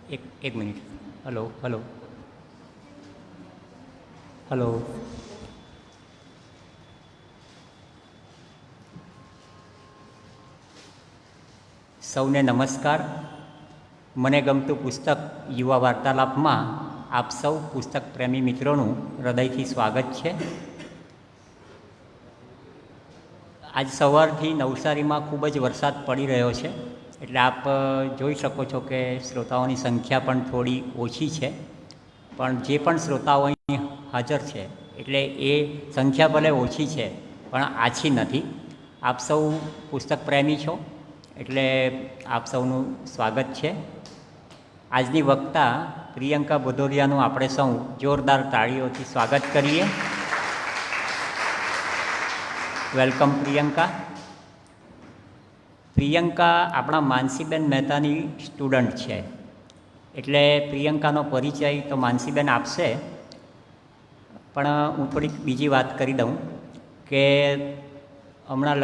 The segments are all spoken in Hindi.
એક મિનિટ. Hello hello hello. સૌને નમસ્કાર. મને ગમતું પુસ્તક યુવા વાર્તાલાપમાં આપ સૌ પુસ્તક પ્રેમી મિત્રોનું હૃદયથી સ્વાગત છે. આજ સવારથી નવસારીમાં ખૂબ જ વરસાદ પડી રહ્યો છે, એટલે આપ જોઈ શકો છો કે શ્રોતાઓની સંખ્યા પણ થોડી ઓછી છે, પણ જે પણ શ્રોતાઓ અહીં હાજર છે એટલે એ સંખ્યા ભલે ઓછી છે પણ આછી નથી. આપ સૌ પુસ્તક પ્રેમી છો એટલે આપ સૌનું સ્વાગત છે. આજની વક્તા પ્રિયંકા ભદૌરિયાનું આપણે સૌ જોરદાર તાળીઓથી સ્વાગત કરીએ. વેલકમ પ્રિયંકા. પ્રિયંકા આપણા માનસીબેન મહેતાની સ્ટુડન્ટ છે, એટલે પ્રિયંકાનો પરિચય તો માનસીબેન આપશે, પણ હું થોડીક બીજી વાત કરી દઉં કે હમણાં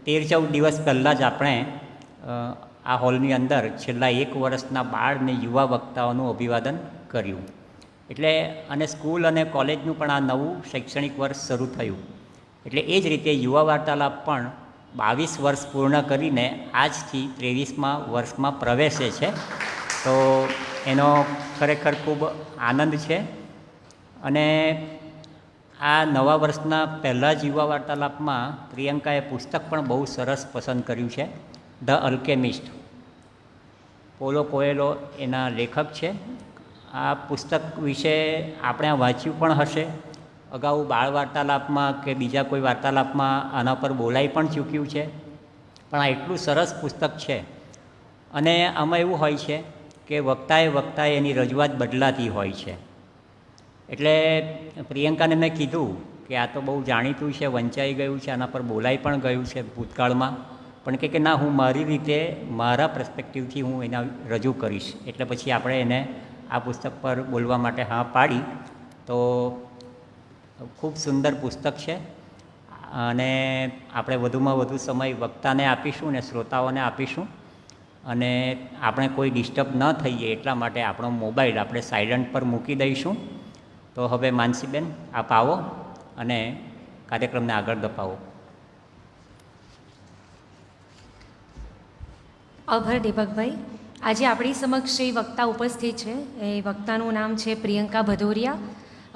13-14 દિવસ પહેલાં જ આપણે આ હોલની અંદર છેલ્લા 1 વર્ષના બાળ અને યુવા વક્તાઓનું અભિવાદન કર્યું. એટલે અને સ્કૂલ અને કોલેજનું પણ આ નવું શૈક્ષણિક વર્ષ શરૂ થયું. એટલે એ જ રીતે યુવા વાર્તાલાપ પણ 22 વર્ષ પૂર્ણ કરીને આજથી 23મા વર્ષમાં પ્રવેશે છે. તો એનો ખરેખર ખૂબ આનંદ છે. અને આ નવા વર્ષના પહેલાં જ યુવા વાર્તાલાપમાં પ્રિયંકાએ પુસ્તક પણ બહુ સરસ પસંદ કર્યું છે, ધ અલ્કેમિસ્ટ. પોલો કોએલો એના લેખક છે. આ પુસ્તક વિશે આપણે વાંચ્યું પણ હશે. અગાઉ બાળ વાર્તાલાપમાં કે બીજા કોઈ વાર્તાલાપમાં આના પર બોલાઈ પણ ચૂક્યું છે, પણ આ એટલું સરસ પુસ્તક છે. અને આમાં એવું હોય છે કે વક્તાએ એની રજૂઆત બદલાતી હોય છે. એટલે પ્રિયંકાને મેં કીધું કે આ તો બહુ જાણીતું છે, વંચાઈ ગયું છે, આના પર બોલાઈ પણ ગયું છે ભૂતકાળમાં, પણ કે ના, હું મારી રીતે મારા પર્સપેક્ટિવથી હું એના રજૂ કરીશ. એટલે પછી આપણે એને આ પુસ્તક પર બોલવા માટે હા પાડી. તો ખૂબ સુંદર પુસ્તક છે અને આપણે વધુમાં વધુ સમય વક્તાને આપીશું અને શ્રોતાઓને આપીશું. અને આપણે કોઈ ડિસ્ટર્બ ન થઈએ એટલા માટે આપણો મોબાઈલ આપણે સાયલન્ટ પર મૂકી દઈશું. તો હવે માનસીબેન આપ આવો અને કાર્યક્રમને આગળ ધપાવો. આભાર દીપકભાઈ. આજે આપણી સમક્ષ જે વક્તા ઉપસ્થિત છે એ વક્તાનું નામ છે પ્રિયંકા ભદૌરિયા.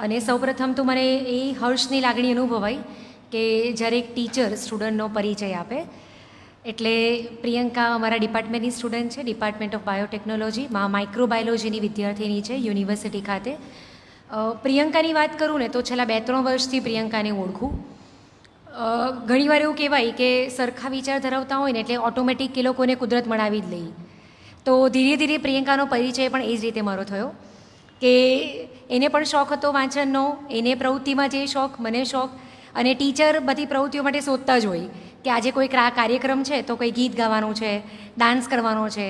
અને સૌપ્રથમ તો મને એ હર્ષની લાગણી અનુભવાઈ કે જ્યારે એક ટીચર સ્ટુડન્ટનો પરિચય આપે. એટલે પ્રિયંકા અમારા ડિપાર્ટમેન્ટની સ્ટુડન્ટ છે, ડિપાર્ટમેન્ટ ઓફ બાયોટેકનોલોજીમાં માઇક્રોબાયોલોજીની વિદ્યાર્થીની છે યુનિવર્સિટી ખાતે. પ્રિયંકાની વાત કરું ને તો છેલ્લા 2-3 વર્ષથી પ્રિયંકાને ઓળખું. ઘણીવાર એવું કહેવાય કે સરખા વિચાર ધરાવતા હોય ને એટલે ઓટોમેટિક એ લોકોને કુદરત મળાવી જ લઈએ. તો ધીરે ધીરે પ્રિયંકાનો પરિચય પણ એ જ રીતે મારો થયો કે એને પણ શોખ હતો વાંચનનો, એને પ્રવૃત્તિમાં જે શોખ, મને શોખ. અને ટીચર બધી પ્રવૃત્તિઓ માટે શોધતા જ હોય કે આજે કોઈ કાર્યક્રમ છે તો કોઈ ગીત ગાવાનું છે, ડાન્સ કરવાનો છે.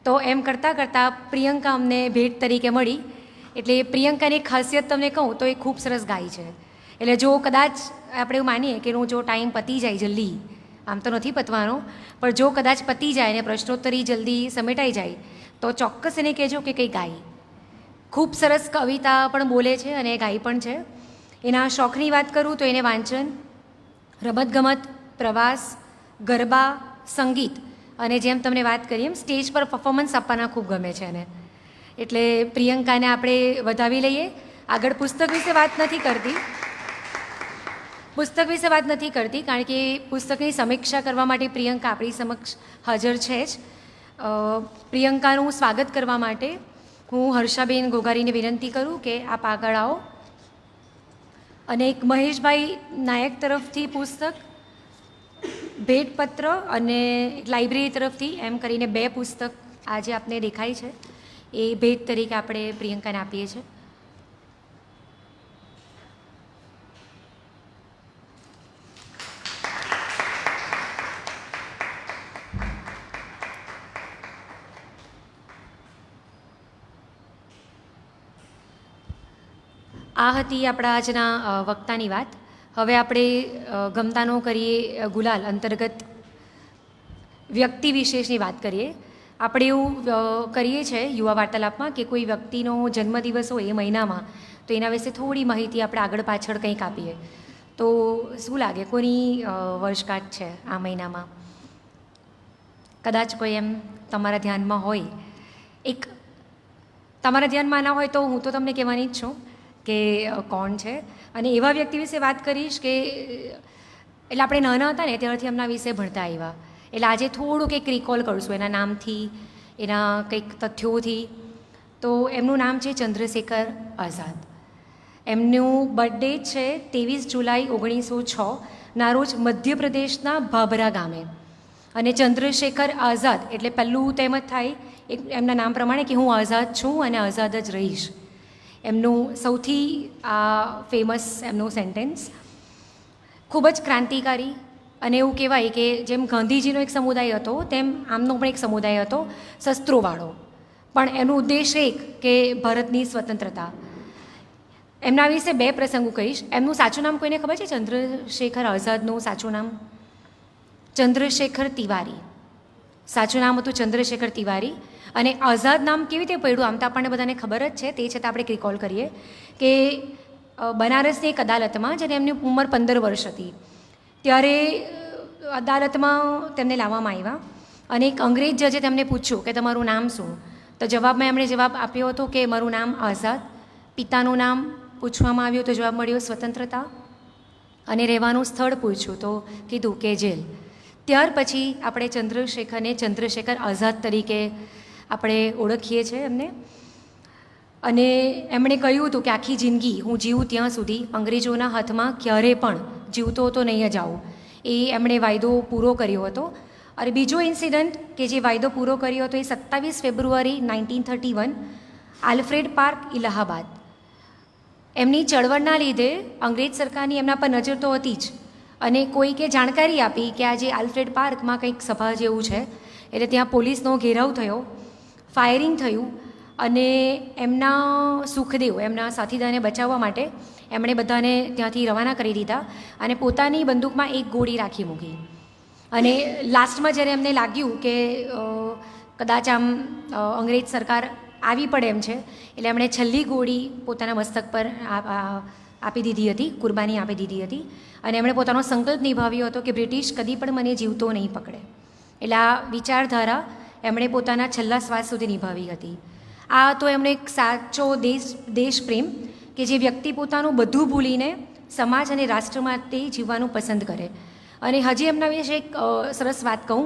તો એમ કરતાં કરતાં પ્રિયંકા અમને ભેટ તરીકે મળી. એટલે પ્રિયંકાની ખાસિયત તમને કહું તો એ ખૂબ સરસ ગાય છે. એટલે જો કદાચ આપણે એવું માનીએ કે એનો જો ટાઈમ પતી જાય જલ્દી, આમ તો નથી પતવાનો, પણ જો કદાચ પતી જાય અને પ્રશ્નોત્તરી જલ્દી સમેટાઈ જાય તો ચોક્કસ એને કહેજો કે કંઈ ગાય. ખૂબ સરસ કવિતા પણ બોલે છે અને ગાય પણ છે. એના શોખની વાત કરું તો એને વાંચન, રમતગમત, પ્રવાસ, ગરબા, સંગીત અને જેમ તમને વાત કરી એમ સ્ટેજ પર પરફોર્મન્સ આપવાના ખૂબ ગમે છે એને. એટલે પ્રિયંકાને આપણે વધાવી લઈએ. આગળ પુસ્તક વિશે વાત નથી કરતી કારણ કે પુસ્તકની સમીક્ષા કરવા માટે પ્રિયંકા આપણી સમક્ષ હાજર છે જ. પ્રિયંકાનું સ્વાગત કરવા માટે હું હર્ષાબેન ઘોઘારીને વિનંતી કરું કે આપ આગળ આવો. અને એક મહેશભાઈ નાયક તરફથી પુસ્તક, ભેટપત્ર અને લાઇબ્રેરી તરફથી એમ કરીને 2 પુસ્તક આજે આપને દેખાય છે. એ ભેટ તરીકે આપણે પ્રિયંકાને આપીએ છીએ. આ હતી આપણા આજના વક્તાની વાત. હવે આપણે ગમતાનો કરીએ ગુલાલ અંતર્ગત વ્યક્તિ વિશેષની વાત કરીએ. આપણે એવું કરીએ છીએ યુવા વાર્તાલાપમાં કે કોઈ વ્યક્તિનો જન્મદિવસ હોય એ મહિનામાં, તો એના વિશે થોડી માહિતી આપણે આગળ પાછળ કંઈક આપીએ. તો શું લાગે કોની વર્ષગાંઠ છે આ મહિનામાં? કદાચ કોઈ એમ તમારા ધ્યાનમાં હોય. એક તમારા ધ્યાનમાં ના હોય તો હું તો તમને કહેવાની જ છું કે કોણ છે. અને એવા વ્યક્તિ વિશે વાત કરીશ કે એટલે આપણે નાના હતા ને ત્યારથી એમના વિશે ભણતા આવ્યા, એટલે આજે થોડું કંઈક રિકોલ કરશું એના નામથી, એના કંઈક તથ્યોથી. તો એમનું નામ છે ચંદ્રશેખર આઝાદ. એમનું બર્થડે છે 23 જુલાઈ 1906ના રોજ મધ્યપ્રદેશના ભાભરા ગામે. અને ચંદ્રશેખર આઝાદ એટલે પહેલું તેમ જ થાય એક એમના નામ પ્રમાણે કે હું આઝાદ છું અને આઝાદ જ રહીશ. એમનું સૌથી ફેમસ એમનું સેન્ટેન્સ, ખૂબ જ ક્રાંતિકારી. અને એવું કહેવાય કે જેમ ગાંધીજીનો એક સમુદાય હતો તેમ આમનો પણ એક સમુદાય હતો શસ્ત્રોવાળો, પણ એનો ઉદ્દેશ એક કે ભારતની સ્વતંત્રતા. એમના વિશે બે પ્રસંગો કહીશ. એમનું સાચું નામ કોઈને ખબર છે? ચંદ્રશેખર આઝાદનું સાચું નામ ચંદ્રશેખર તિવારી. સાચું નામ હતું ચંદ્રશેખર તિવારી. અને આઝાદ નામ કેવી રીતે પડ્યું આમ તો આપણને બધાને ખબર જ છે, તે છતાં આપણે રિકોલ કરીએ કે બનારસની એક અદાલતમાં જ્યારે એમની ઉંમર 15 વર્ષ હતી ત્યારે અદાલતમાં તેમને લાવવામાં આવ્યા અને એક અંગ્રેજ જજે તેમને પૂછ્યું કે તમારું નામ શું? તો જવાબમાં એમણે જવાબ આપ્યો હતો કે મારું નામ આઝાદ. પિતાનું નામ પૂછવામાં આવ્યું તો જવાબ મળ્યો સ્વતંત્રતા. અને રહેવાનું સ્થળ પૂછ્યું તો કીધું કે જેલ. ત્યાર પછી આપણે ચંદ્રશેખરને ચંદ્રશેખર આઝાદ તરીકે આપણે ઓળખીએ છીએ એમને. અને એમણે કહ્યું હતું કે આખી જિંદગી હું જીવું ત્યાં સુધી અંગ્રેજોના હાથમાં ક્યારે પણ જીવતો તો નહીં જ આવું, એ એમણે વાયદો પૂરો કર્યો હતો. અને બીજો ઇન્સિડન્ટ કે જે વાયદો પૂરો કર્યો હતો એ 27 ફેબ્રુઆરી 1931 આલ્ફ્રેડ પાર્ક, ઇલાહાબાદ. એમની ચળવળના લીધે અંગ્રેજ સરકારની એમના પર નજર તો હતી જ, અને કોઈકે જાણકારી આપી કે આજે આલ્ફ્રેડ પાર્કમાં કંઈક સભા જેવું છે, એટલે ત્યાં પોલીસનો ઘેરાવ થયો, ફાયરિંગ થયું. અને એમના સુખદેવ એમના સાથીદારને બચાવવા માટે એમણે બધાને ત્યાંથી રવાના કરી દીધા અને પોતાની બંદૂકમાં એક ગોળી રાખી મૂકી. અને લાસ્ટમાં જ્યારે એમને લાગ્યું કે કદાચ આમ અંગ્રેજ સરકાર આવી પડે એમ છે, એટલે એમણે છેલ્લી ગોળી પોતાના મસ્તક પર આપી દીધી હતી, કુરબાની આપી દીધી હતી. અને એમણે પોતાનો સંકલ્પ નિભાવ્યો હતો કે બ્રિટિશ કદી પણ મને જીવતો નહીં પકડે. એટલે આ વિચારધારા એમણે પોતાના છેલ્લા શ્વાસ સુધી નિભાવી હતી. આ તો એમનો એક સાચો દેશપ્રેમ કે જે વ્યક્તિ પોતાનું બધું ભૂલીને સમાજ અને રાષ્ટ્ર માટે જીવવાનું પસંદ કરે. અને હજી એમના વિશે એક સરસ વાત કહું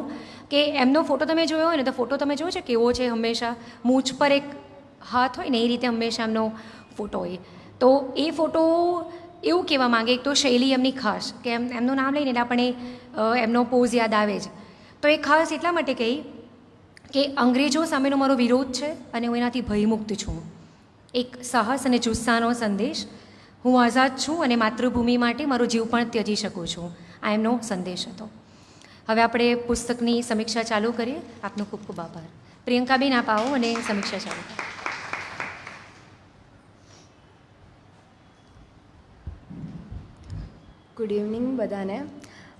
કે એમનો ફોટો તમે જોયો હોય ને તો ફોટો તમે જોયો છે કેવો છે, હંમેશા મૂછ પર એક હાથ હોય ને એ રીતે હંમેશા એમનો ફોટો હોય. તો એ ફોટો એવું કહેવા માંગે, એક તો શૈલી એમની ખાસ કે એમનું નામ લઈને એટલે આપણને એમનો પોઝ યાદ આવે જ. તો એ ખાસ એટલા માટે કહી કે અંગ્રેજો સામેનો મારો વિરોધ છે અને હું એનાથી ભયમુક્ત છું. એક સાહસ અને જુસ્સાનો સંદેશ. હું આઝાદ છું અને માતૃભૂમિ માટે મારો જીવ પણ ત્યજી શકું છું. આ એમનો સંદેશ હતો. હવે આપણે પુસ્તકની સમીક્ષા ચાલુ કરીએ. આપનો ખૂબ ખૂબ આભાર. પ્રિયંકાબેન આપ આવો અને સમીક્ષા ચાલુ કરો. ગુડ ઇવનિંગ બધાને.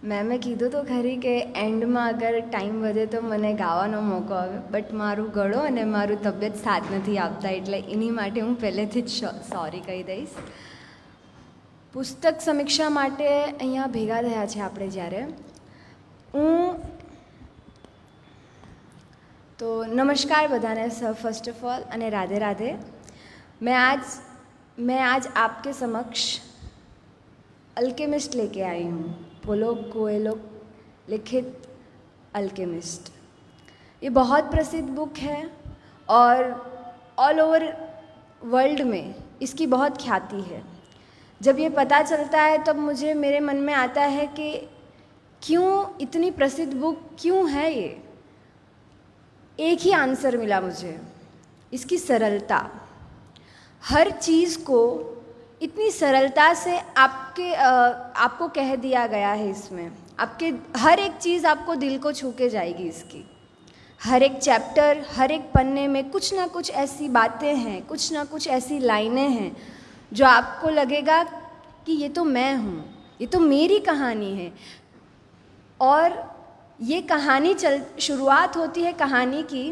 મેમે કીધું તો ખરી કે એન્ડમાં અગર ટાઈમ વધે તો મને ગાવાનો મોકો આવે, બટ મારું ગળો અને મારું તબિયત સાથ નથી આપતા, એટલે એની માટે હું પહેલેથી જ સોરી કહી દઈશ. પુસ્તક સમીક્ષા માટે અહીંયા ભેગા થયા છે આપણે જ્યારે. તો નમસ્કાર બધાને ફર્સ્ટ ઓફ ઓલ, અને રાધે રાધે. मैं आज आपके समक्ष अल्केमिस्ट लेके आई हूँ. पोलो कोएलो लिखित अल्केमिस्ट. ये बहुत प्रसिद्ध बुक है और ऑल ओवर वर्ल्ड में इसकी बहुत ख्याति है. जब ये पता चलता है तब मुझे मेरे मन में आता है कि क्यों इतनी प्रसिद्ध बुक क्यों है ये. एक ही आंसर मिला मुझे, इसकी सरलता. हर चीज़ को इतनी सरलता से आपको कह दिया गया है इसमें. आपके हर एक चीज़ आपको दिल को छू के जाएगी इसकी. हर एक चैप्टर, हर एक पन्ने में कुछ ना कुछ ऐसी बातें हैं, कुछ ना कुछ ऐसी लाइनें हैं जो आपको लगेगा कि ये तो मैं हूँ, ये तो मेरी कहानी है. और ये कहानी शुरुआत होती है कहानी की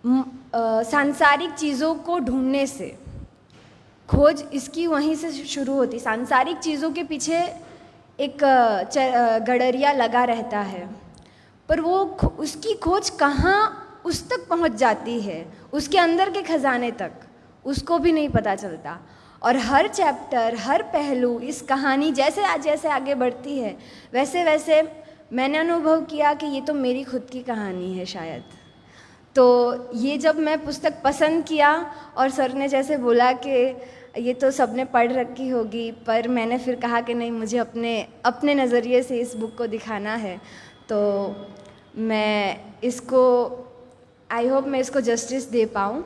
सांसारिक चीज़ों को ढूंढने से, खोज इसकी वहीं से शुरू होती। सांसारिक चीज़ों के पीछे एक गडरिया लगा रहता है, पर वो उसकी खोज कहाँ उस तक पहुंच जाती है, उसके अंदर के खजाने तक, उसको भी नहीं पता चलता। और हर चैप्टर, हर पहलू, इस कहानी जैसे आगे बढ़ती है, वैसे वैसे मैंने अनुभव किया कि ये तो मेरी खुद की कहानी है शायद। तो ये जब मैं पुस्तक पसंद किया और सर ने जैसे बोला कि ये तो सबने पढ़ रखी होगी, पर मैंने फिर कहा कि नहीं, मुझे अपने नज़रिए से इस बुक को दिखाना है। तो मैं इसको, आई होप मैं इसको जस्टिस दे पाऊँ।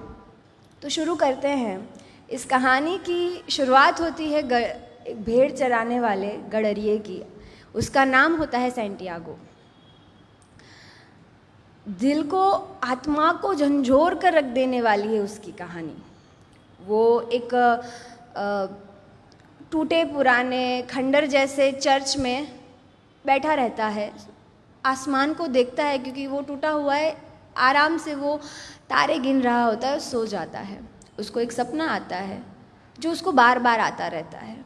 तो शुरू करते हैं। इस कहानी की शुरुआत होती है एक भेड़ चराने वाले गडरिये की। उसका नाम होता है सैंटियागो। दिल को, आत्मा को झंझोर कर रख देने वाली है उसकी कहानी। वो एक टूटे पुराने खंडर जैसे चर्च में बैठा रहता है, आसमान को देखता है क्योंकि वो टूटा हुआ है, आराम से वो तारे गिन रहा होता है, सो जाता है। उसको एक सपना आता है जो उसको बार बार आता रहता है।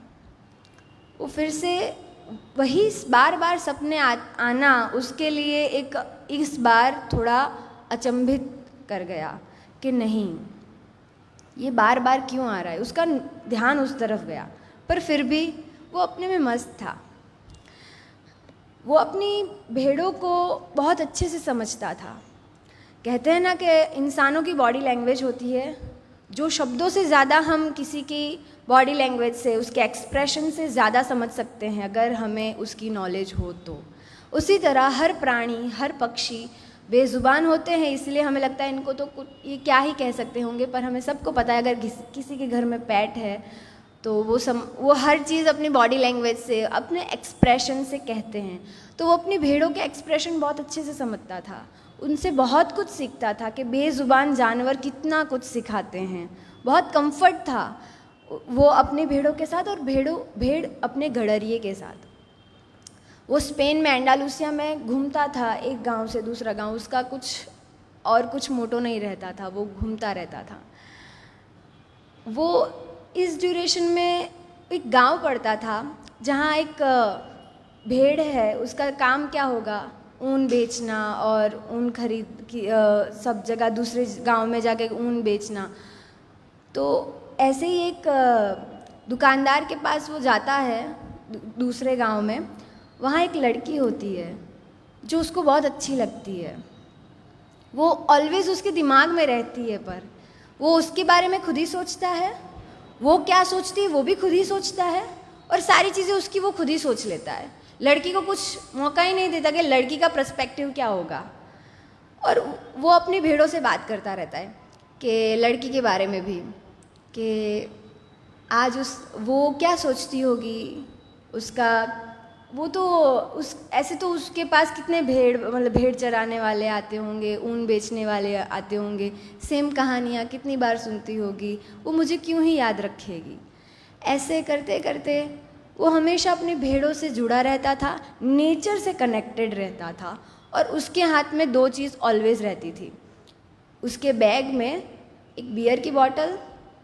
वो फिर से वही बार बार सपने आना उसके लिए इस बार थोड़ा अचंभित कर गया कि नहीं, ये बार बार क्यों आ रहा है। उसका ध्यान उस तरफ गया, पर फिर भी वो अपने में मस्त था। वो अपनी भेड़ों को बहुत अच्छे से समझता था। कहते हैं ना कि इंसानों की बॉडी लैंग्वेज होती है, जो शब्दों से ज़्यादा हम किसी की बॉडी लैंग्वेज से, उसके एक्सप्रेशन से ज़्यादा समझ सकते हैं अगर हमें उसकी नॉलेज हो तो। उसी तरह हर प्राणी, हर पक्षी बेज़ुबान होते हैं, इसलिए हमें लगता है इनको तो कुछ, ये क्या ही कह सकते होंगे, पर हमें सबको पता है अगर किसी के घर में पेट है तो वो हर चीज़ अपनी बॉडी लैंग्वेज से, अपने एक्सप्रेशन से कहते हैं। तो वो अपनी भेड़ों के एक्सप्रेशन बहुत अच्छे से समझता था, उनसे बहुत कुछ सीखता था कि बेज़ुबान जानवर कितना कुछ सिखाते हैं। बहुत कंफर्ट था वो अपनी भेड़ों के साथ और भेड़ अपने गडरिये के साथ। वो स्पेन में, एंडालुसिया में घूमता था, एक गांव से दूसरा गांव, उसका कुछ मोटो नहीं रहता था, वो घूमता रहता था। वो इस ड्यूरेशन में एक गांव पड़ता था जहाँ एक भेड़ है, उसका काम क्या होगा, ऊन बेचना और ऊन खरीद की सब जगह दूसरे गांव में जाके ऊन बेचना। तो ऐसे ही एक दुकानदार के पास वो जाता है दूसरे गांव में। वहाँ एक लड़की होती है जो उसको बहुत अच्छी लगती है। वो ऑलवेज उसके दिमाग में रहती है, पर वो उसके बारे में खुद ही सोचता है, वो क्या सोचती है वो भी खुद ही सोचता है, और सारी चीज़ें उसकी वो खुद ही सोच लेता है। लड़की को कुछ मौका ही नहीं देता कि लड़की का पर्सपेक्टिव क्या होगा। और वो अपनी भेड़ों से बात करता रहता है कि लड़की के बारे में भी, कि आज वो क्या सोचती होगी, उसका वो तो ऐसे तो उसके पास कितने भेड़ चराने वाले आते होंगे, ऊन बेचने वाले आते होंगे, सेम कहानियाँ कितनी बार सुनती होगी, वो मुझे क्यों ही याद रखेगी। ऐसे करते करते वो हमेशा अपनी भेड़ों से जुड़ा रहता था, नेचर से कनेक्टेड रहता था। और उसके हाथ में दो चीज़ ऑलवेज रहती थी। उसके बैग में एक बियर की बॉटल,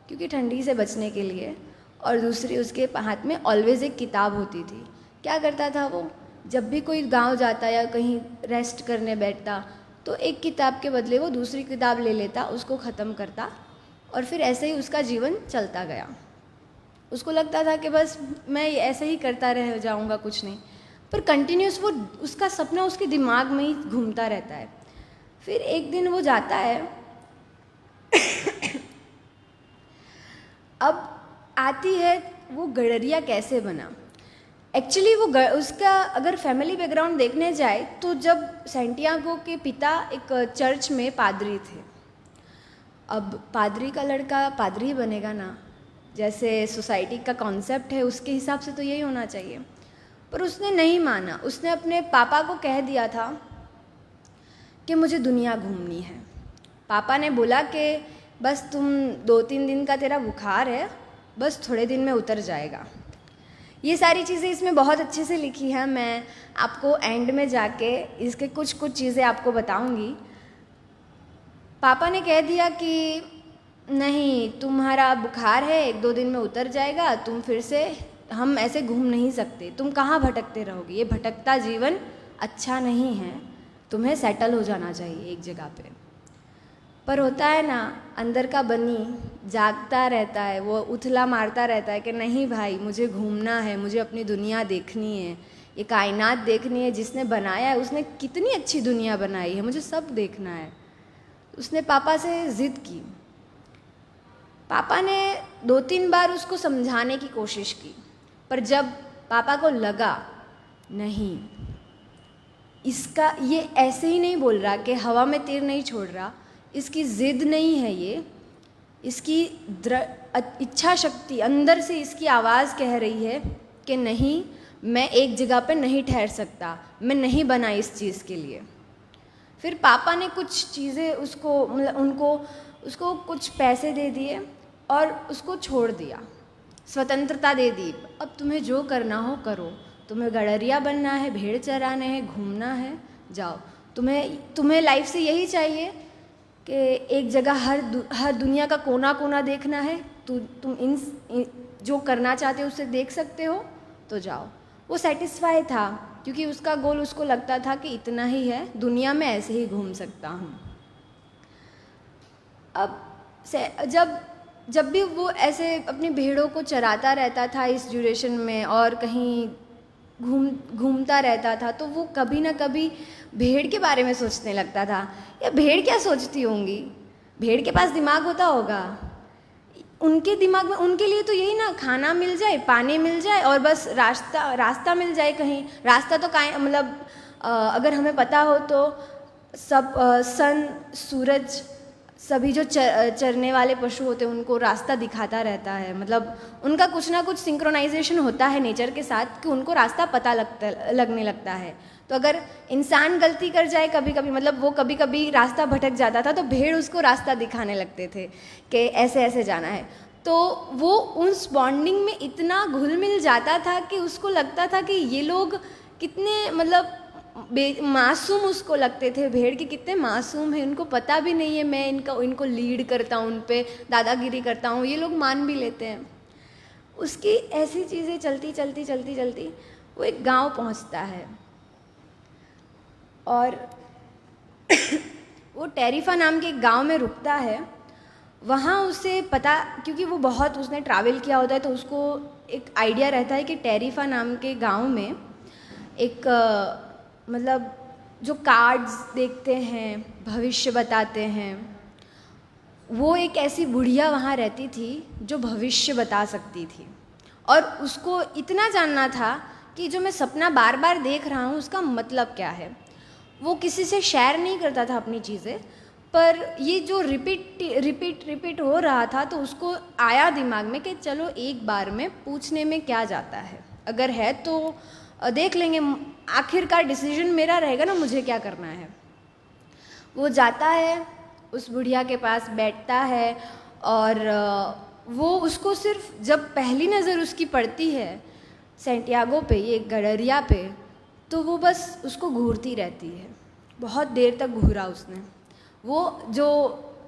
क्योंकि ठंडी से बचने के लिए, और दूसरी उसके हाथ में ऑलवेज एक किताब होती थी। क्या करता था वो, जब भी कोई गांव जाता या कहीं रेस्ट करने बैठता तो एक किताब के बदले वो दूसरी किताब ले लेता, उसको ख़त्म करता, और फिर ऐसे ही उसका जीवन चलता गया। उसको लगता था कि बस मैं ऐसे ही करता रह जाऊंगा, कुछ नहीं, पर कंटिन्यूस वो उसका सपना उसके दिमाग में ही घूमता रहता है। फिर एक दिन वो जाता है अब आती है वो गडरिया कैसे बना। एक्चुअली उसका अगर फैमिली बैकग्राउंड देखने जाए तो जब सैंटियागो के पिता एक चर्च में पादरी थे। अब पादरी का लड़का पादरी बनेगा ना, जैसे सोसाइटी का कॉन्सेप्ट है उसके हिसाब से तो यही होना चाहिए, पर उसने नहीं माना। उसने अपने पापा को कह दिया था कि मुझे दुनिया घूमनी है। पापा ने बोला कि बस तुम 2-3 दिन का तेरा बुखार है, बस थोड़े दिन में उतर जाएगा। ये सारी चीज़ें इसमें बहुत अच्छे से लिखी हैं, मैं आपको एंड में जाके इसके कुछ चीज़ें आपको बताऊंगी। पापा ने कह दिया कि नहीं, तुम्हारा बुखार है, 1-2 दिन में उतर जाएगा, तुम फिर से, हम ऐसे घूम नहीं सकते, तुम कहाँ भटकते रहोगे, ये भटकता जीवन अच्छा नहीं है, तुम्हें सेटल हो जाना चाहिए एक जगह पे। पर होता है ना, अंदर का बनी जागता रहता है, वो उथला मारता रहता है कि नहीं भाई, मुझे घूमना है, मुझे अपनी दुनिया देखनी है, ये कायनात देखनी है, जिसने बनाया है उसने कितनी अच्छी दुनिया बनाई है, मुझे सब देखना है। उसने पापा से ज़िद की। पापा ने 2-3 बार उसको समझाने की कोशिश की, पर जब पापा को लगा नहीं, इसका ये ऐसे ही नहीं बोल रहा कि हवा में तीर नहीं छोड़ रहा, इसकी ज़िद नहीं है ये, इसकी इच्छा शक्ति अंदर से इसकी आवाज़ कह रही है कि नहीं, मैं एक जगह पे नहीं ठहर सकता, मैं नहीं बना इस चीज़ के लिए। फिर पापा ने कुछ चीज़ें उसको, मतलब उसको कुछ पैसे दे दिए और उसको छोड़ दिया, स्वतंत्रता दे दी। अब तुम्हें जो करना हो करो, तुम्हें गडरिया बनना है, भेड़ चराने हैं, घूमना है, जाओ। तुम्हें लाइफ से यही चाहिए कि एक जगह हर दुनिया का कोना कोना देखना है, तुम जो करना चाहते हो उसे देख सकते हो, तो जाओ। वो सेटिस्फाई था, क्योंकि उसका गोल, उसको लगता था कि इतना ही है, दुनिया में ऐसे ही घूम सकता हूँ। अब जब भी वो ऐसे अपनी भेड़ों को चराता रहता था इस ड्यूरेशन में, और कहीं घूमता रहता था, तो वो कभी ना कभी भेड़ के बारे में सोचने लगता था, या भेड़ क्या सोचती होंगी, भेड़ के पास दिमाग होता होगा, उनके दिमाग में, उनके लिए तो यही ना, खाना मिल जाए, पानी मिल जाए, और बस रास्ता मिल जाए कहीं। रास्ता तो मतलब अगर हमें पता हो तो सब सन, सूरज, सभी जो चरने वाले पशु होते हैं उनको रास्ता दिखाता रहता है, मतलब उनका कुछ ना कुछ सिंक्रोनाइजेशन होता है नेचर के साथ कि उनको रास्ता पता लगने लगता है। तो अगर इंसान गलती कर जाए कभी कभी, मतलब वो कभी कभी रास्ता भटक जाता था, तो भेड़ उसको रास्ता दिखाने लगते थे कि ऐसे ऐसे जाना है। तो वो उस बॉन्डिंग में इतना घुल मिल जाता था कि उसको लगता था कि ये लोग कितने, मतलब मासूम उसको लगते थे, भेड़ के कितने मासूम हैं, उनको पता भी नहीं है मैं इनको लीड करता हूँ, उन पे दादागिरी करता हूँ, ये लोग मान भी लेते हैं। उसकी ऐसी चीज़ें चलती वो एक गांव पहुँचता है, और वो टेरिफा नाम के एक गांव में रुकता है। वहाँ उसे पता, क्योंकि वो बहुत उसने ट्रैवल किया होता है, तो उसको एक आइडिया रहता है कि टेरिफा नाम के गांव में एक मतलब जो कार्ड्स देखते हैं, भविष्य बताते हैं, वो एक ऐसी बुढ़िया वहाँ रहती थी जो भविष्य बता सकती थी। और उसको इतना जानना था कि जो मैं सपना बार बार देख रहा हूँ उसका मतलब क्या है। वो किसी से शेयर नहीं करता था अपनी चीज़ें, पर ये जो रिपीट हो रहा था, तो उसको आया दिमाग में कि चलो एक बार में पूछने में क्या जाता है, अगर है तो देख लेंगे, आखिरकार डिसीजन मेरा रहेगा ना, मुझे क्या करना है। वो जाता है, उस बुढ़िया के पास बैठता है, और वो उसको सिर्फ जब पहली नज़र उसकी पड़ती है सैंटियागो पे, ये गडरिया पे, तो वो बस उसको घूरती रहती है। बहुत देर तक घूरा उसने। वो जो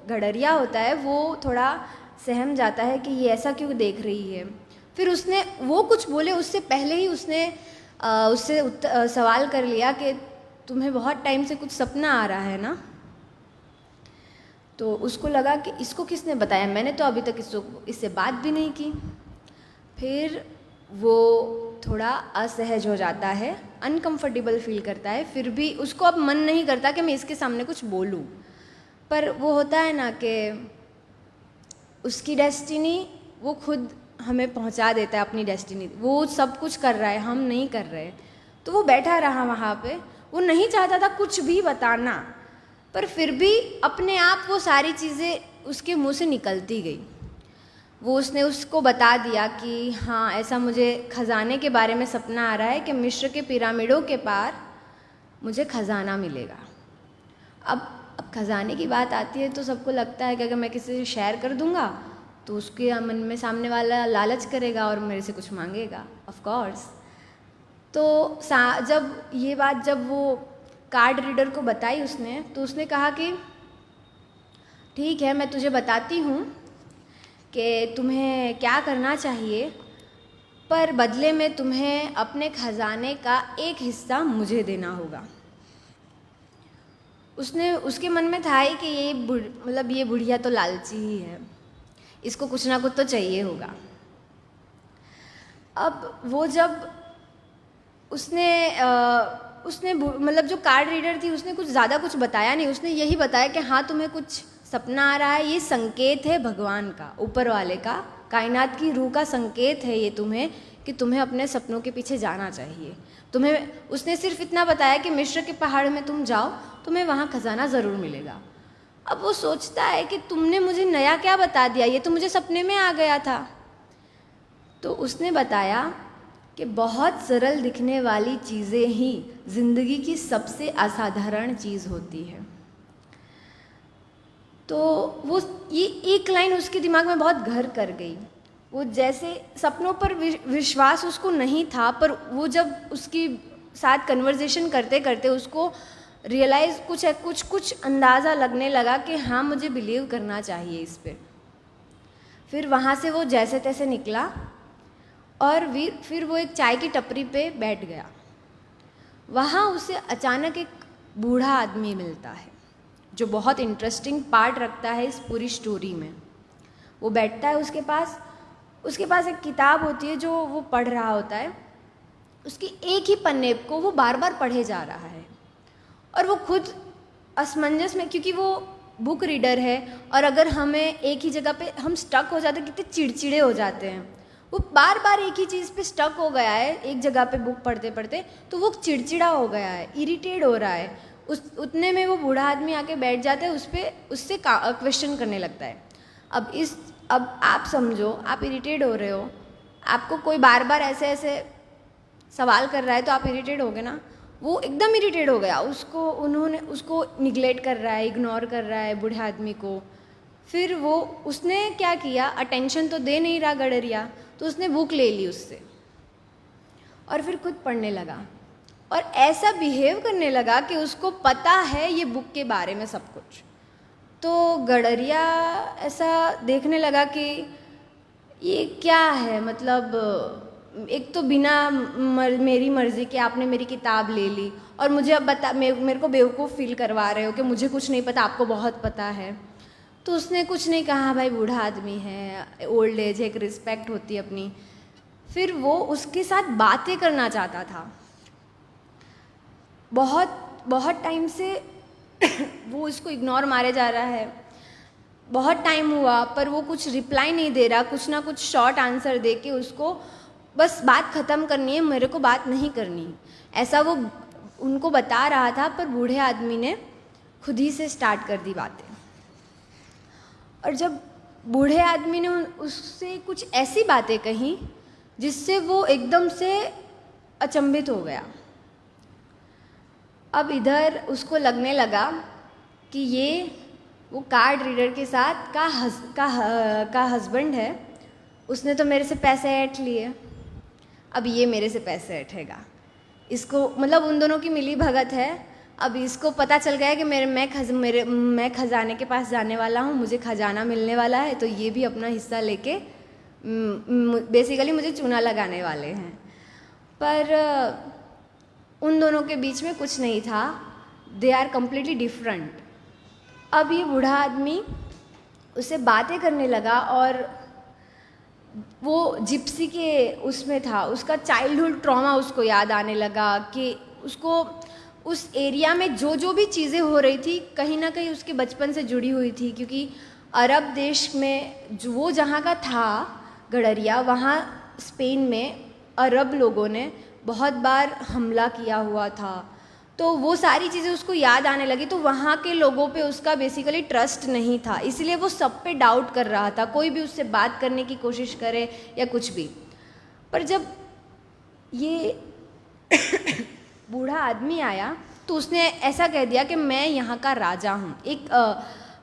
गडरिया होता है वो थोड़ा सहम जाता है कि ये ऐसा क्यों देख रही है। फिर उसने, वो कुछ बोले उससे पहले ही उसने उससे सवाल कर लिया कि तुम्हें बहुत टाइम से कुछ सपना आ रहा है ना। तो उसको लगा कि इसको किसने बताया, मैंने तो अभी तक इससे बात भी नहीं की। फिर वो थोड़ा असहज हो जाता है, अनकंफर्टेबल फील करता है। फिर भी उसको अब मन नहीं करता कि मैं इसके सामने कुछ बोलूं, पर वो होता है ना कि उसकी डेस्टिनी वो खुद हमें पहुंचा देता है, अपनी डेस्टिनी। वो सब कुछ कर रहा है, हम नहीं कर रहे। तो वो बैठा रहा वहाँ पे, वो नहीं चाहता था कुछ भी बताना, पर फिर भी अपने आप वो सारी चीज़ें उसके मुंह से निकलती गई। उसने उसको बता दिया कि हाँ, ऐसा मुझे खजाने के बारे में सपना आ रहा है कि मिस्र के पिरामिडों के पार मुझे खजाना मिलेगा। अब खजाने की बात आती है तो सबको लगता है कि अगर मैं किसी से शेयर कर दूंगा तो उसके मन में सामने वाला लालच करेगा और मेरे से कुछ मांगेगा, ऑफ कोर्स। तो जब ये बात जब वो कार्ड रीडर को बताई उसने, तो उसने कहा कि ठीक है, मैं तुझे बताती हूँ कि तुम्हें क्या करना चाहिए, पर बदले में तुम्हें अपने खजाने का एक हिस्सा मुझे देना होगा। उसके मन में था ही कि ये बुढ़िया तो लालची ही है, इसको कुछ ना कुछ तो चाहिए होगा। अब वो जब उसने जो कार्ड रीडर थी उसने कुछ ज़्यादा कुछ बताया नहीं, उसने यही बताया कि हाँ तुम्हें कुछ सपना आ रहा है, ये संकेत है भगवान का, ऊपर वाले का, कायनात की रूह का संकेत है ये तुम्हें कि तुम्हें अपने सपनों के पीछे जाना चाहिए। उसने सिर्फ इतना बताया कि मिस्र के पहाड़ में तुम जाओ, तुम्हें वहाँ खजाना ज़रूर मिलेगा। अब वो सोचता है कि तुमने मुझे नया क्या बता दिया, ये तो मुझे सपने में आ गया था। तो उसने बताया कि बहुत सरल दिखने वाली चीज़ें ही ज़िंदगी की सबसे असाधारण चीज़ होती है। तो वो ये एक लाइन उसके दिमाग में बहुत घर कर गई। वो जैसे सपनों पर विश्वास उसको नहीं था, पर वो जब उसकी साथ कन्वर्सेशन करते करते उसको रियलाइज़ कुछ अंदाज़ा लगने लगा कि हाँ मुझे बिलीव करना चाहिए इस पे। फिर वहाँ से वो जैसे तैसे निकला और फिर वो एक चाय की टपरी पे बैठ गया। वहाँ उसे अचानक एक बूढ़ा आदमी मिलता है जो बहुत इंटरेस्टिंग पार्ट रखता है इस पूरी स्टोरी में। वो बैठता है, उसके पास एक किताब होती है जो वो पढ़ रहा होता है। उसकी एक ही पन्ने को वो बार बार पढ़े जा रहा है और वो खुद असमंजस में, क्योंकि वो बुक रीडर है और अगर हमें एक ही जगह पे हम स्टक हो जाते हैं, कितने चिड़चिड़े हो जाते हैं। वो बार बार एक ही चीज़ पे स्टक हो गया है, एक जगह पे बुक पढ़ते पढ़ते, तो वो चिड़चिड़ा हो गया है, इरिटेट हो रहा है। उतने में वो बूढ़ा आदमी आके बैठ जाता है, उससे क्वेश्चन करने लगता है। अब आप समझो, आप इरिटेट हो रहे हो, आपको कोई बार बार ऐसे ऐसे सवाल कर रहा है तो आप इरिटेट होगे ना। वो एकदम इरिटेट हो गया, उसको निगलेक्ट कर रहा है, इग्नोर कर रहा है बूढ़े आदमी को। फिर उसने क्या किया, अटेंशन तो दे नहीं रहा गडरिया, तो उसने बुक ले ली उससे और फिर खुद पढ़ने लगा और ऐसा बिहेव करने लगा कि उसको पता है ये बुक के बारे में सब कुछ। तो गडरिया ऐसा देखने लगा कि ये क्या है, मतलब एक तो बिना मेरी मर्ज़ी के आपने मेरी किताब ले ली और मुझे अब मेरे को बेवकूफ़ फील करवा रहे हो कि मुझे कुछ नहीं पता, आपको बहुत पता है। तो उसने कुछ नहीं कहा, भाई बूढ़ा आदमी है, ओल्ड एज है, एक रिस्पेक्ट होती है अपनी। फिर वो उसके साथ बातें करना चाहता था। बहुत टाइम से वो इसको इग्नोर मारे जा रहा है। बहुत टाइम हुआ पर वो कुछ रिप्लाई नहीं दे रहा, कुछ ना कुछ शॉर्ट आंसर दे के उसको बस बात ख़त्म करनी है, मेरे को बात नहीं करनी, ऐसा वो उनको बता रहा था। पर बूढ़े आदमी ने खुद ही से स्टार्ट कर दी बातें। और जब बूढ़े आदमी ने उससे कुछ ऐसी बातें कही जिससे वो एकदम से अचंभित हो गया। अब इधर उसको लगने लगा कि ये वो कार्ड रीडर के साथ का हस्बैंड है, उसने तो मेरे से पैसे ऐंठ लिए, अब ये मेरे से पैसे ऐंठेगा। इसको मतलब उन दोनों की मिली भगत है। अब इसको पता चल गया कि मैं खजाने के पास जाने वाला हूँ, मुझे खजाना मिलने वाला है, तो ये भी अपना हिस्सा लेके बेसिकली मुझे चूना लगाने वाले हैं। पर उन दोनों के बीच में कुछ नहीं था, दे आर कम्प्लीटली डिफरेंट। अब ये बूढ़ा आदमी उससे बातें करने लगा और वो जिप्सी के उसमें था, उसका चाइल्डहुड ट्रॉमा उसको याद आने लगा कि उसको उस एरिया में जो भी चीज़ें हो रही थी कहीं ना कहीं उसके बचपन से जुड़ी हुई थी। क्योंकि अरब देश में जो वो जहाँ का था गडरिया, वहाँ स्पेन में अरब लोगों ने बहुत बार हमला किया हुआ था, तो वो सारी चीज़ें उसको याद आने लगी। तो वहाँ के लोगों पे उसका बेसिकली ट्रस्ट नहीं था, इसलिए वो सब पे डाउट कर रहा था, कोई भी उससे बात करने की कोशिश करे या कुछ भी। पर जब ये बूढ़ा आदमी आया तो उसने ऐसा कह दिया कि मैं यहाँ का राजा हूँ,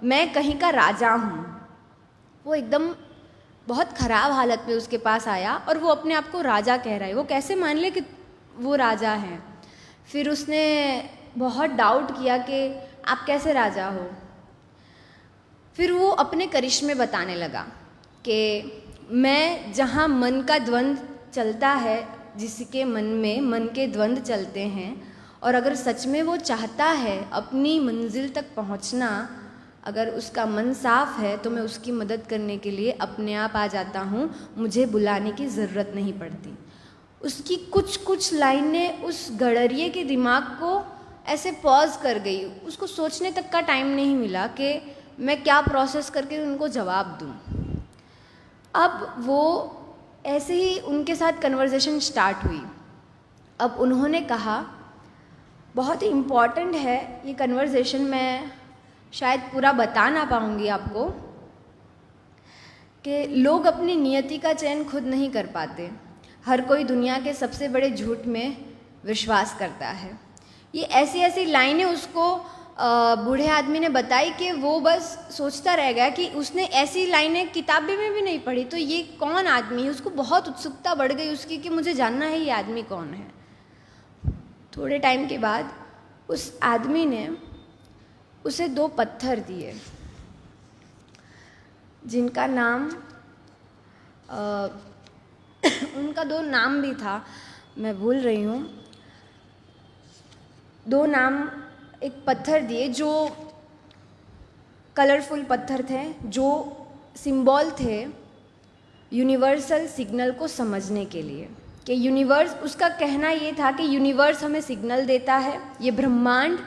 मैं कहीं का राजा हूँ। वो एकदम बहुत ख़राब हालत में उसके पास आया और वो अपने आप को राजा कह रहा है, वो कैसे मान ले कि वो राजा है। फिर उसने बहुत डाउट किया कि आप कैसे राजा हो। फिर वो अपने करिश्मे बताने लगा कि मैं जहाँ मन का द्वंद्व चलता है, जिसके मन में मन के द्वंद्व चलते हैं, और अगर सच में वो चाहता है अपनी मंजिल तक पहुँचना, अगर उसका मन साफ है तो मैं उसकी मदद करने के लिए अपने आप आ जाता हूँ, मुझे बुलाने की ज़रूरत नहीं पड़ती। उसकी कुछ कुछ लाइनें उस गडरिये के दिमाग को ऐसे पॉज कर गई, उसको सोचने तक का टाइम नहीं मिला कि मैं क्या प्रोसेस करके उनको जवाब दूँ। अब वो ऐसे ही उनके साथ कन्वर्सेशन स्टार्ट हुई। अब उन्होंने कहा, बहुत ही इम्पॉर्टेंट है ये कन्वर्सेशन, मैं शायद पूरा बता ना पाऊँगी आपको, कि लोग अपनी नियति का चयन खुद नहीं कर पाते। हर कोई दुनिया के सबसे बड़े झूठ में विश्वास करता है। ये ऐसी ऐसी लाइनें उसको बूढ़े आदमी ने बताई कि वो बस सोचता रह गया कि उसने ऐसी लाइनें किताबें में भी नहीं पढ़ी, तो ये कौन आदमी है। उसको बहुत उत्सुकता बढ़ गई उसकी कि मुझे जानना है ये आदमी कौन है। थोड़े टाइम के बाद उस आदमी ने उसे 2 पत्थर दिए, जिनका नाम उनका 2 नाम भी था, मैं भूल रही हूँ। 2 नाम, एक पत्थर दिए जो कलरफुल पत्थर थे, जो सिंबल थे यूनिवर्सल सिग्नल को समझने के लिए, कि यूनिवर्स, उसका कहना ये था कि यूनिवर्स हमें सिग्नल देता है, ये ब्रह्मांड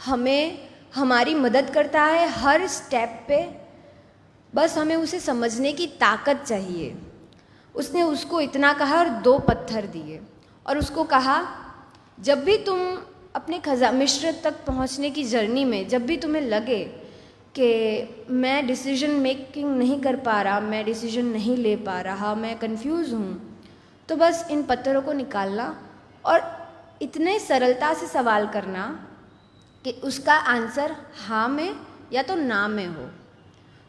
हमें हमारी मदद करता है हर स्टेप पे, बस हमें उसे समझने की ताकत चाहिए। उसने उसको इतना कहा और 2 पत्थर दिए और उसको कहा, जब भी तुम अपने मिश्र तक पहुंचने की जर्नी में जब भी तुम्हें लगे कि मैं डिसीजन मेकिंग नहीं कर पा रहा, मैं डिसीजन नहीं ले पा रहा, मैं कंफ्यूज हूँ, तो बस इन पत्थरों को निकालना और इतने सरलता से सवाल करना कि उसका आंसर हाँ में या तो ना में हो,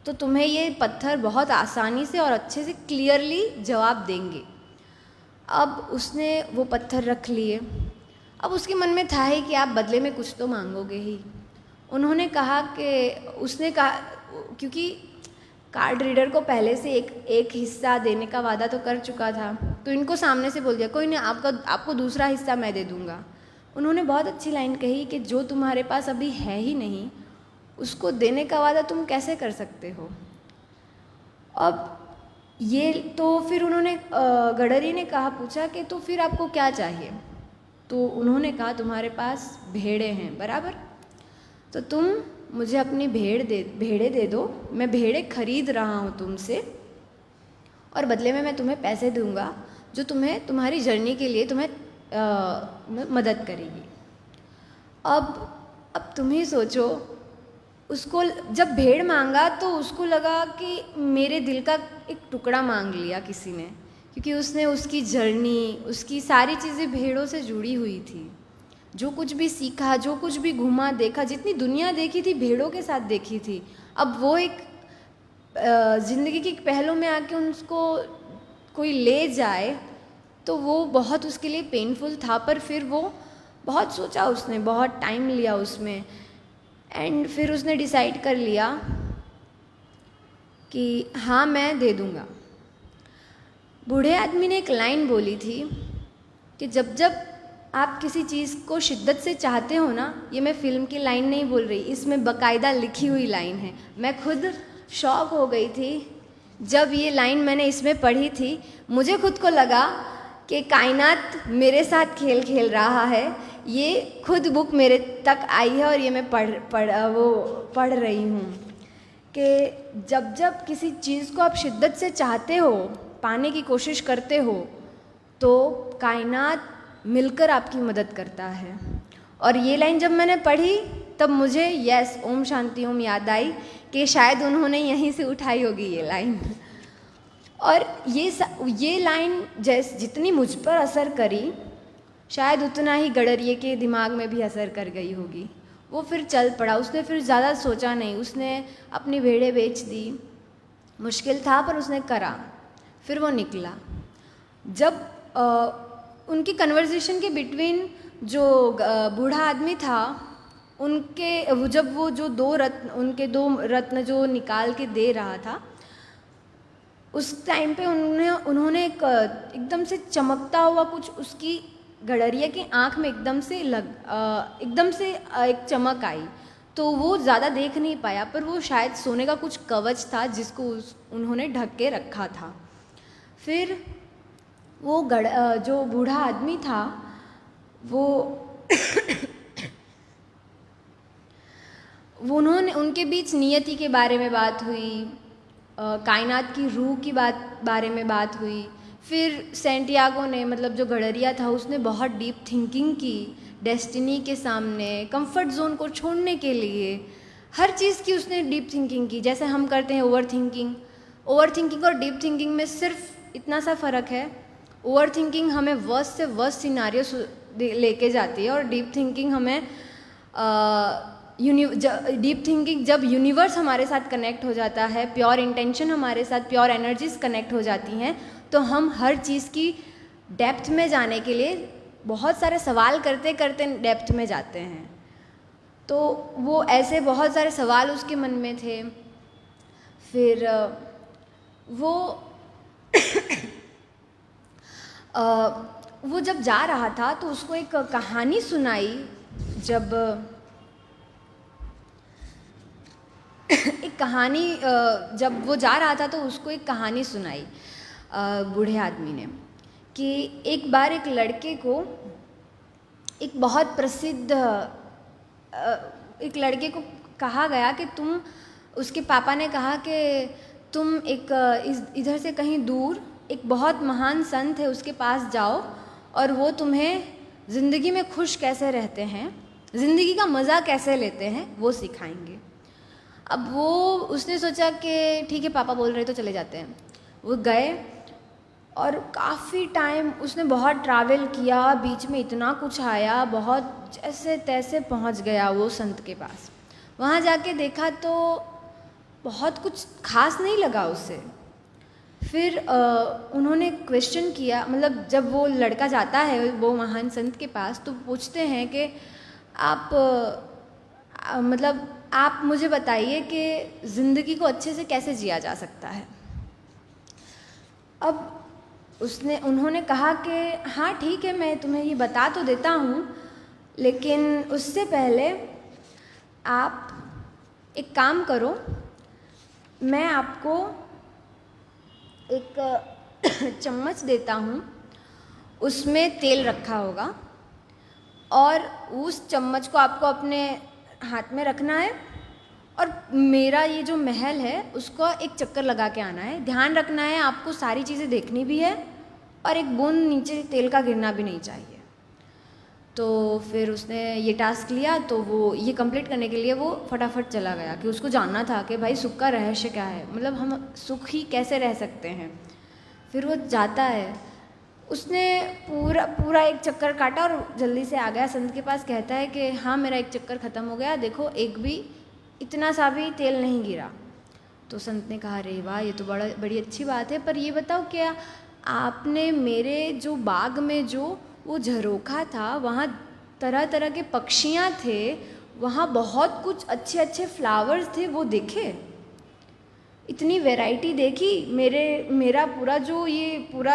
तो तुम्हें ये पत्थर बहुत आसानी से और अच्छे से क्लियरली जवाब देंगे। अब उसने वो पत्थर रख लिए। अब उसके मन में था ही कि आप बदले में कुछ तो मांगोगे ही। उन्होंने कहा कि उसने कहा, क्योंकि कार्ड रीडर को पहले से एक हिस्सा देने का वादा तो कर चुका था, तो इनको सामने से बोल दिया, कोई नहीं, आपको दूसरा हिस्सा मैं दे दूँगा। उन्होंने बहुत अच्छी लाइन कही कि जो तुम्हारे पास अभी है ही नहीं, उसको देने का वादा तुम कैसे कर सकते हो। अब ये तो फिर उन्होंने गडरी ने कहा, पूछा कि तो फिर आपको क्या चाहिए। तो उन्होंने कहा, तुम्हारे पास भेड़ें हैं, बराबर, तो तुम मुझे अपनी भेड़ें दे दो, मैं भेड़ें खरीद रहा हूँ तुमसे, और बदले में मैं तुम्हें पैसे दूंगा जो तुम्हें तुम्हारी जर्नी के लिए तुम्हें मदद करेगी। अब तुम ही सोचो, उसको जब भेड़ मांगा तो उसको लगा कि मेरे दिल का एक टुकड़ा मांग लिया किसी ने, क्योंकि उसने उसकी जर्नी, उसकी सारी चीज़ें भेड़ों से जुड़ी हुई थी। जो कुछ भी सीखा, जो कुछ भी घूमा देखा, जितनी दुनिया देखी थी भेड़ों के साथ देखी थी। अब वो एक ज़िंदगी के पहलू में आके उसको कोई ले जाए तो वो बहुत उसके लिए पेनफुल था, पर फिर वो बहुत सोचा, उसने बहुत टाइम लिया उसमें, एंड फिर उसने डिसाइड कर लिया कि हाँ मैं दे दूँगा। बूढ़े आदमी ने एक लाइन बोली थी कि जब जब आप किसी चीज़ को शिद्दत से चाहते हो ना, ये मैं फ़िल्म की लाइन नहीं बोल रही, इसमें बाकायदा लिखी हुई लाइन है। मैं खुद शॉक हो गई थी जब ये लाइन मैंने इसमें पढ़ी थी। मुझे खुद को लगा कि कायनात मेरे साथ खेल खेल रहा है। ये खुद बुक मेरे तक आई है और ये मैं पढ़ रही हूँ कि जब जब किसी चीज़ को आप शिद्दत से चाहते हो, पाने की कोशिश करते हो, तो कायनात मिलकर आपकी मदद करता है। और ये लाइन जब मैंने पढ़ी तब मुझे यस ओम शांति ओम याद आई कि शायद उन्होंने यहीं से उठाई होगी ये लाइन। और ये लाइन जितनी मुझ पर असर करी, शायद उतना ही गडरिये के दिमाग में भी असर कर गई होगी। वो फिर चल पड़ा, उसने फिर ज़्यादा सोचा नहीं, उसने अपनी भेड़ें बेच दी। मुश्किल था पर उसने करा, फिर वो निकला। जब उनकी कन्वर्सेशन के बिटवीन जो बूढ़ा आदमी था जब वो जो उनके दो रत्न जो निकाल के दे रहा था, उस टाइम पे उन्होंने एकदम से चमकता हुआ कुछ उसकी गडरिया की आँख में एकदम से एक चमक आई। तो वो ज़्यादा देख नहीं पाया, पर वो शायद सोने का कुछ कवच था जिसको उन्होंने ढक के रखा था। फिर वो जो बूढ़ा आदमी था वो उनके बीच नियति के बारे में बात हुई, कायनात की रूह की बारे में बात हुई। फिर सेंटियागो ने, मतलब जो गडरिया था, उसने बहुत डीप थिंकिंग की डेस्टिनी के सामने, कंफर्ट जोन को छोड़ने के लिए हर चीज़ की उसने डीप थिंकिंग की। जैसे हम करते हैं ओवर थिंकिंग और डीप थिंकिंग में सिर्फ इतना सा फ़र्क है, ओवर थिंकिंग हमें वर्स्ट से वर्स्ट सिनारियो लेके जाती है और डीप थिंकिंग हमें डीप थिंकिंग जब यूनिवर्स हमारे साथ कनेक्ट हो जाता है, प्योर इंटेंशन हमारे साथ, प्योर एनर्जीज कनेक्ट हो जाती हैं, तो हम हर चीज़ की डेप्थ में जाने के लिए बहुत सारे सवाल करते करते डेप्थ में जाते हैं। तो वो ऐसे बहुत सारे सवाल उसके मन में थे। फिर वो जब जा रहा था तो उसको एक कहानी सुनाई। जब वो जा रहा था तो उसको एक कहानी सुनाई बूढ़े आदमी ने, कि एक बार एक लड़के को एक बहुत प्रसिद्ध एक लड़के को कहा गया कि उसके पापा ने कहा कि तुम इधर से कहीं दूर एक बहुत महान संत है उसके पास जाओ और वो तुम्हें ज़िंदगी में खुश कैसे रहते हैं, ज़िंदगी का मज़ा कैसे लेते हैं, वो सिखाएंगे। अब उसने सोचा कि ठीक है, पापा बोल रहे तो चले जाते हैं। वो गए और काफ़ी टाइम उसने बहुत ट्रैवल किया, बीच में इतना कुछ आया, बहुत जैसे तैसे पहुंच गया वो संत के पास। वहाँ जाके देखा तो बहुत कुछ खास नहीं लगा उसे। फिर उन्होंने क्वेश्चन किया, मतलब जब वो लड़का जाता है वो महान संत के पास तो पूछते हैं कि आप मुझे बताइए कि ज़िंदगी को अच्छे से कैसे जिया जा सकता है। अब उन्होंने कहा कि हाँ ठीक है, मैं तुम्हें ये बता तो देता हूँ, लेकिन उससे पहले आप एक काम करो, मैं आपको एक चम्मच देता हूँ, उसमें तेल रखा होगा और उस चम्मच को आपको अपने हाथ में रखना है और मेरा ये जो महल है उसको एक चक्कर लगा के आना है। ध्यान रखना है, आपको सारी चीज़ें देखनी भी है और एक बूंद नीचे तेल का गिरना भी नहीं चाहिए। तो फिर उसने ये टास्क लिया, तो वो ये कंप्लीट करने के लिए वो फटाफट चला गया कि उसको जानना था कि भाई सुख का रहस्य क्या है, मतलब हम सुख ही कैसे रह सकते हैं। फिर वो जाता है, उसने पूरा एक चक्कर काटा और जल्दी से आ गया संत के पास। कहता है कि हाँ मेरा एक चक्कर ख़त्म हो गया, देखो एक भी इतना सा भी तेल नहीं गिरा। तो संत ने कहा अरे वाह, ये तो बड़ी अच्छी बात है, पर ये बताओ क्या आपने मेरे जो बाग में जो वो झरोखा था वहाँ तरह तरह के पक्षियाँ थे, वहाँ बहुत कुछ अच्छे अच्छे फ्लावर्स थे, वो देखे, इतनी वैरायटी देखी। मेरा पूरा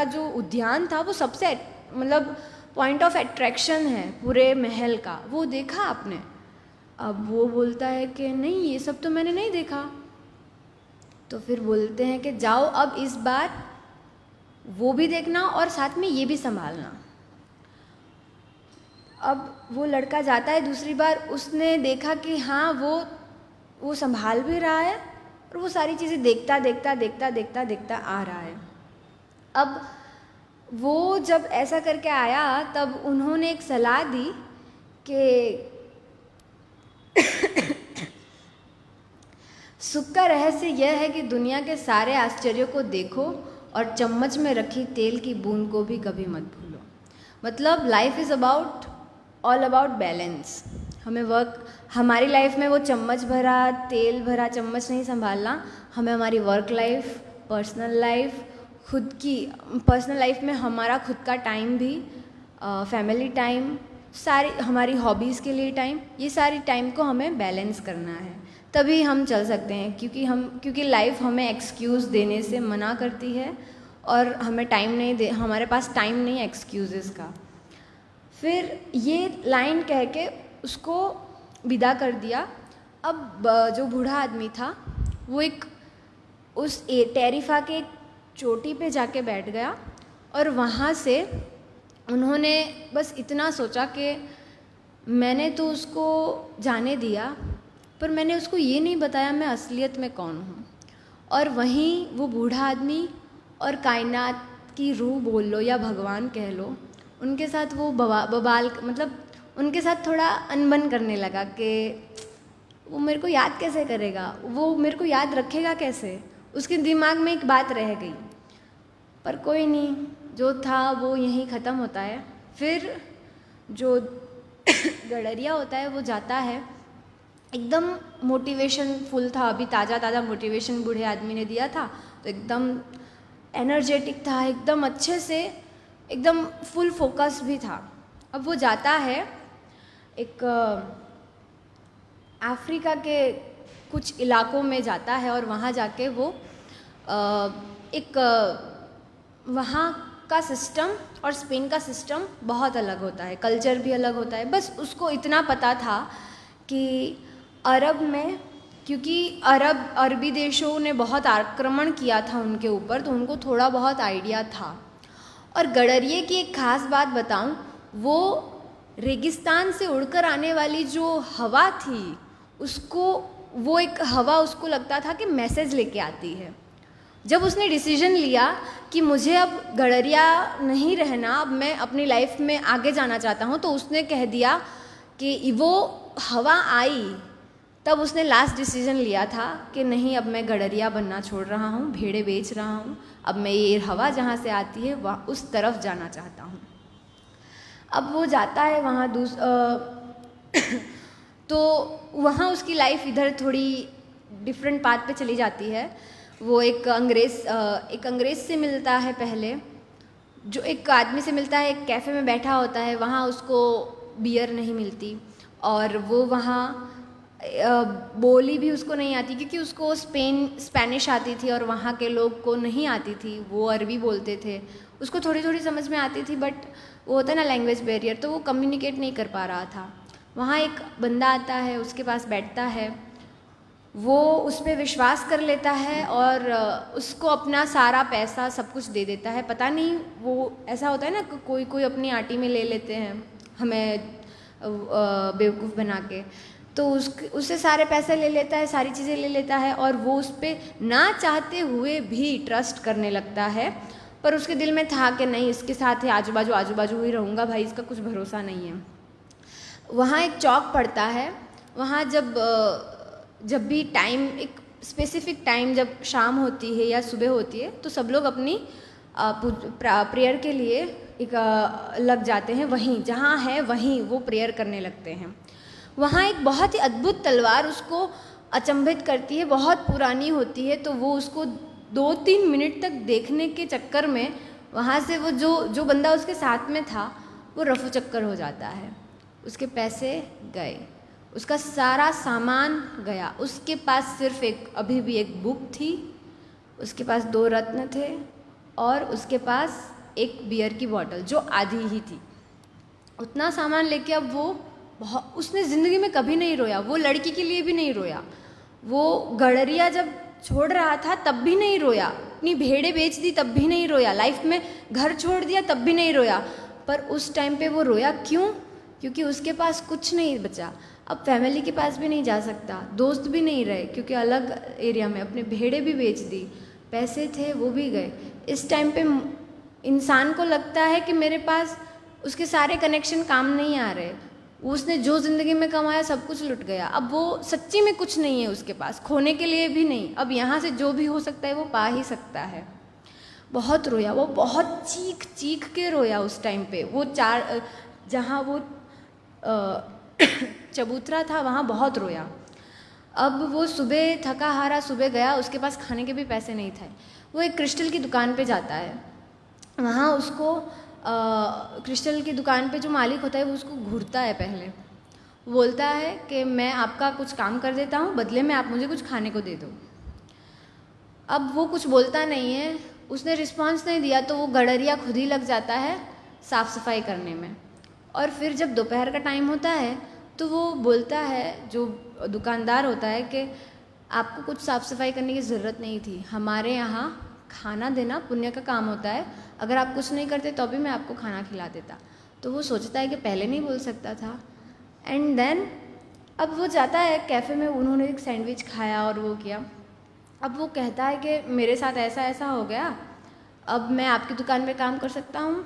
जो उद्यान था वो सबसे मतलब पॉइंट ऑफ अट्रैक्शन है पूरे महल का, वो देखा आपने? अब वो बोलता है कि नहीं, ये सब तो मैंने नहीं देखा। तो फिर बोलते हैं कि जाओ अब इस बार वो भी देखना और साथ में ये भी संभालना। अब वो लड़का जाता है दूसरी बार, उसने देखा कि हाँ वो संभाल भी रहा है और वो सारी चीज़ें देखता आ रहा है। अब वो जब ऐसा करके आया तब उन्होंने एक सलाह दी कि सुख का रहस्य यह है कि दुनिया के सारे आश्चर्यों को देखो और चम्मच में रखी तेल की बूंद को भी कभी मत भूलो। मतलब life is all about balance. हमारी लाइफ में वो तेल भरा चम्मच नहीं संभालना, हमें हमारी वर्क लाइफ, पर्सनल लाइफ में हमारा खुद का टाइम भी, फैमिली टाइम, सारी हमारी हॉबीज़ के लिए टाइम, ये सारी टाइम को हमें बैलेंस करना है, तभी हम चल सकते हैं। क्योंकि लाइफ हमें एक्सक्यूज़ देने से मना करती है और हमें हमारे पास टाइम नहीं है एक्सक्यूज़ेस का। फिर ये लाइन कह के उसको विदा कर दिया। अब जो बूढ़ा आदमी था वो उस टेरिफा के चोटी पे जाके बैठ गया और वहाँ से उन्होंने बस इतना सोचा कि मैंने तो उसको जाने दिया, पर मैंने उसको ये नहीं बताया मैं असलियत में कौन हूँ। और वहीं वो बूढ़ा आदमी और कायनात की रूह बोल लो या भगवान कह लो, उनके साथ वो बवाल मतलब उनके साथ थोड़ा अनबन करने लगा कि वो मेरे को याद कैसे करेगा, वो मेरे को याद रखेगा कैसे। उसके दिमाग में एक बात रह गई, पर कोई नहीं, जो था वो यहीं ख़त्म होता है। फिर जो गडरिया होता है वो जाता है, एकदम मोटिवेशन फुल था, अभी ताज़ा मोटिवेशन बूढ़े आदमी ने दिया था, तो एकदम एनर्जेटिक था, एकदम अच्छे से, एकदम फुल फोकस भी था। अब वो जाता है एक अफ्रीका के कुछ इलाकों में जाता है और वहाँ जाके वो वहाँ का सिस्टम और स्पेन का सिस्टम बहुत अलग होता है, कल्चर भी अलग होता है। बस उसको इतना पता था कि अरब में, क्योंकि अरबी देशों ने बहुत आक्रमण किया था उनके ऊपर, तो उनको थोड़ा बहुत आइडिया था। और गडरिये की एक ख़ास बात बताऊं, वो रेगिस्तान से उड़कर आने वाली जो हवा थी, वो एक हवा उसको लगता था कि मैसेज लेके आती है। जब उसने डिसीजन लिया कि मुझे अब गडरिया नहीं रहना, अब मैं अपनी लाइफ में आगे जाना चाहता हूँ, तो उसने कह दिया कि वो हवा आई, तब उसने लास्ट डिसीजन लिया था कि नहीं, अब मैं गडरिया बनना छोड़ रहा हूँ, भेड़े बेच रहा हूँ, अब मैं ये हवा जहाँ से आती है वहाँ उस तरफ जाना चाहता हूँ। अब वो जाता है वहाँ तो वहाँ उसकी लाइफ इधर थोड़ी डिफरेंट पाथ पे चली जाती है। वो एक अंग्रेज़ से मिलता है पहले, जो एक आदमी से मिलता है, एक कैफ़े में बैठा होता है, वहाँ उसको बियर नहीं मिलती और वो वहाँ बोली भी उसको नहीं आती, क्योंकि उसको स्पेनिश आती थी और वहाँ के लोग को नहीं आती थी, वो अरबी बोलते थे, उसको थोड़ी थोड़ी समझ में आती थी, बट वो होता है ना लैंग्वेज बैरियर, तो वो कम्युनिकेट नहीं कर पा रहा था। वहाँ एक बंदा आता है, उसके पास बैठता है, वो उस पर विश्वास कर लेता है और उसको अपना सारा पैसा सब कुछ दे देता है। पता नहीं, वो ऐसा होता है ना, कोई अपनी आटी में ले लेते हैं हमें बेवकूफ़ बना के, तो उससे सारे पैसे ले लेता है, सारी चीज़ें ले लेता है और वो उस पर ना चाहते हुए भी ट्रस्ट करने लगता है। पर उसके दिल में था कि नहीं, इसके साथ ही आजू बाजू ही रहूँगा भाई, इसका कुछ भरोसा नहीं है। वहाँ एक चौक पड़ता है, वहाँ जब भी टाइम, एक स्पेसिफिक टाइम जब शाम होती है या सुबह होती है, तो सब लोग अपनी प्रेयर के लिए लग जाते हैं। वहीं जहाँ है वहीं वो प्रेयर करने लगते हैं। वहाँ एक बहुत ही अद्भुत तलवार उसको अचंभित करती है, बहुत पुरानी होती है, तो वो उसको 2-3 मिनट तक देखने के चक्कर में वहाँ से वो जो बंदा उसके साथ में था वो रफू चक्कर हो जाता है। उसके पैसे गए, उसका सारा सामान गया, उसके पास सिर्फ अभी भी एक बुक थी, उसके पास 2 रत्न थे और उसके पास एक बियर की बॉटल जो आधी ही थी। उतना सामान लेके अब वो उसने ज़िंदगी में कभी नहीं रोया, वो लड़की के लिए भी नहीं रोया, वो गडरिया जब छोड़ रहा था तब भी नहीं रोया, अपनी भेड़ें बेच दी तब भी नहीं रोया, लाइफ में घर छोड़ दिया तब भी नहीं रोया। पर उस टाइम पे वो रोया क्यों? क्योंकि उसके पास कुछ नहीं बचा। अब फैमिली के पास भी नहीं जा सकता, दोस्त भी नहीं रहे क्योंकि अलग एरिया में, अपने भेड़ें भी बेच दी, पैसे थे वो भी गए। इस टाइम पे इंसान को लगता है कि मेरे पास उसके सारे कनेक्शन काम नहीं आ रहे, उसने जो ज़िंदगी में कमाया सब कुछ लुट गया, अब वो सच्ची में कुछ नहीं है उसके पास, खोने के लिए भी नहीं। अब यहाँ से जो भी हो सकता है वो पा ही सकता है। बहुत रोया वो, बहुत चीख चीख के रोया उस टाइम पे। वो जहाँ वो चबूतरा था वहाँ बहुत रोया। अब वो सुबह थका हारा सुबह गया, उसके पास खाने के भी पैसे नहीं थे। वो एक क्रिस्टल की दुकान पे जाता है, वहाँ उसको क्रिस्टल की दुकान पे जो मालिक होता है वो उसको घूरता है पहले। वो बोलता है कि मैं आपका कुछ काम कर देता हूँ, बदले में आप मुझे कुछ खाने को दे दो। अब वो कुछ बोलता नहीं है, उसने रिस्पांस नहीं दिया तो वो गडरिया खुद ही लग जाता है साफ़ सफाई करने में। और फिर जब दोपहर का टाइम होता है तो वो बोलता है, जो दुकानदार होता है, कि आपको कुछ साफ़ सफाई करने की ज़रूरत नहीं थी, हमारे यहाँ खाना देना पुण्य का काम होता है, अगर आप कुछ नहीं करते तो भी मैं आपको खाना खिला देता। तो वो सोचता है कि पहले नहीं बोल सकता था। एंड देन अब वो जाता है कैफ़े में, उन्होंने एक सैंडविच खाया और वो किया। अब वो कहता है कि मेरे साथ ऐसा ऐसा हो गया, अब मैं आपकी दुकान में काम कर सकता हूँ,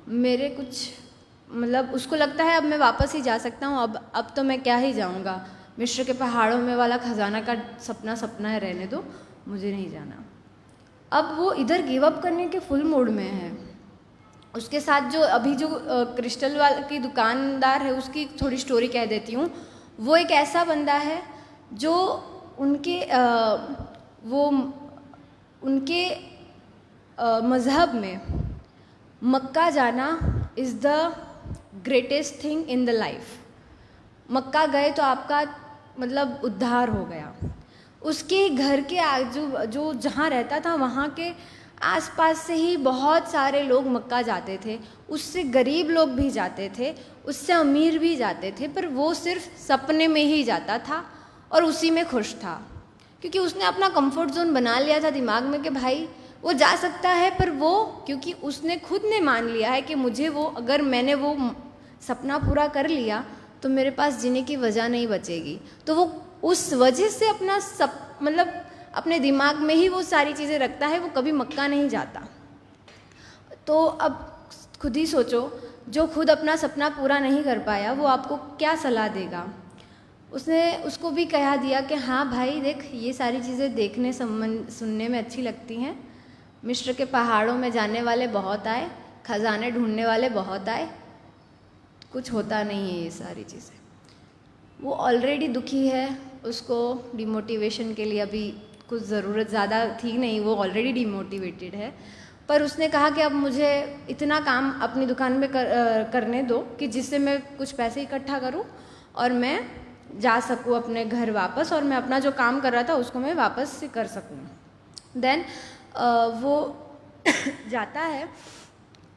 मेरे कुछ मतलब उसको लगता है अब मैं वापस ही जा सकता हूँ, अब तो मैं क्या ही जाऊँगा, मिस्र के पहाड़ों में वाला खजाना का सपना सपना है, रहने दो, मुझे नहीं जाना। अब वो इधर गिव अप करने के फुल मूड में है। उसके साथ जो अभी जो क्रिस्टल वाले की दुकानदार है, उसकी थोड़ी स्टोरी कह देती हूँ। वो एक ऐसा बंदा है जो उनके मज़हब में मक्का जाना is the greatest thing in the life. Mecca गए तो आपका मतलब उद्धार हो गया। उसके घर के आजू जो जहाँ रहता था वहाँ के आसपास से ही बहुत सारे लोग मक्का जाते थे, उससे गरीब लोग भी जाते थे, उससे अमीर भी जाते थे, पर वो सिर्फ सपने में ही जाता था और उसी में खुश था, क्योंकि उसने अपना कंफर्ट जोन बना लिया था दिमाग में कि भाई वो जा सकता है, पर वो क्योंकि उसने खुद ने मान लिया है कि मुझे वो, अगर मैंने वो सपना पूरा कर लिया तो मेरे पास जीने की वजह नहीं बचेगी, तो वो उस वजह से अपना मतलब अपने दिमाग में ही वो सारी चीज़ें रखता है, वो कभी मक्का नहीं जाता। तो अब खुद ही सोचो, जो खुद अपना सपना पूरा नहीं कर पाया वो आपको क्या सलाह देगा। उसने उसको भी कहा दिया कि हाँ भाई देख, ये सारी चीज़ें देखने सुनने में अच्छी लगती हैं, मिस्र के पहाड़ों में जाने वाले बहुत आए, खजाने ढूंढने वाले बहुत आए, कुछ होता नहीं है ये सारी चीज़ें। वो ऑलरेडी दुखी है, उसको डिमोटिवेशन के लिए अभी कुछ ज़रूरत ज़्यादा थी नहीं, वो ऑलरेडी डिमोटिवेटेड है। पर उसने कहा कि अब मुझे इतना काम अपनी दुकान में करने दो कि जिससे मैं कुछ पैसे इकट्ठा करूं और मैं जा सकूं अपने घर वापस, और मैं अपना जो काम कर रहा था उसको मैं वापस से कर सकूं। देन वो जाता है,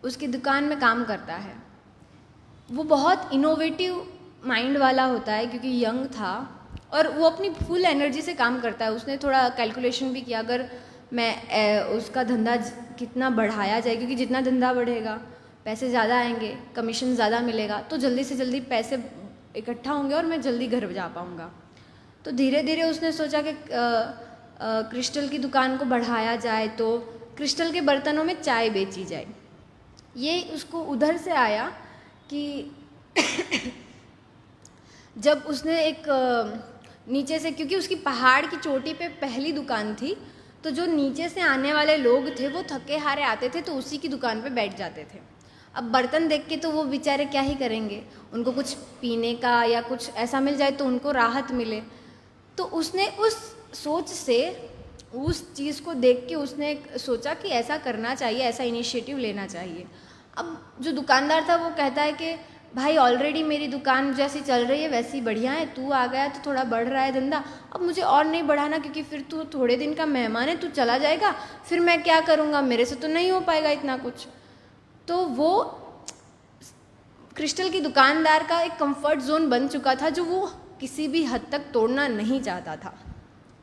उसकी दुकान में काम करता है। वो बहुत इनोवेटिव माइंड वाला होता है क्योंकि यंग था और वो अपनी फुल एनर्जी से काम करता है। उसने थोड़ा कैलकुलेशन भी किया, अगर मैं उसका धंधा कितना बढ़ाया जाए, क्योंकि जितना धंधा बढ़ेगा पैसे ज़्यादा आएंगे, कमीशन ज़्यादा मिलेगा, तो जल्दी से जल्दी पैसे इकट्ठा होंगे और मैं जल्दी घर जा पाऊँगा। तो धीरे धीरे उसने सोचा कि क्रिस्टल की दुकान को बढ़ाया जाए तो क्रिस्टल के बर्तनों में चाय बेची जाए। ये उसको उधर से आया कि जब उसने एक नीचे से, क्योंकि उसकी पहाड़ की चोटी पे पहली दुकान थी, तो जो नीचे से आने वाले लोग थे वो थके हारे आते थे तो उसी की दुकान पे बैठ जाते थे। अब बर्तन देख के तो वो बेचारे क्या ही करेंगे, उनको कुछ पीने का या कुछ ऐसा मिल जाए तो उनको राहत मिले। तो उसने उस सोच से, उस चीज़ को देख के उसने सोचा कि ऐसा करना चाहिए, ऐसा इनिशिएटिव लेना चाहिए। अब जो दुकानदार था वो कहता है कि भाई ऑलरेडी मेरी दुकान जैसी चल रही है वैसी बढ़िया है, तू आ गया तो थोड़ा बढ़ रहा है धंधा, अब मुझे और नहीं बढ़ाना, क्योंकि फिर तू थोड़े दिन का मेहमान है, तू चला जाएगा, फिर मैं क्या करूँगा, मेरे से तो नहीं हो पाएगा इतना कुछ। तो वो क्रिस्टल की दुकानदार का एक कंफर्ट जोन बन चुका था जो वो किसी भी हद तक तोड़ना नहीं चाहता था।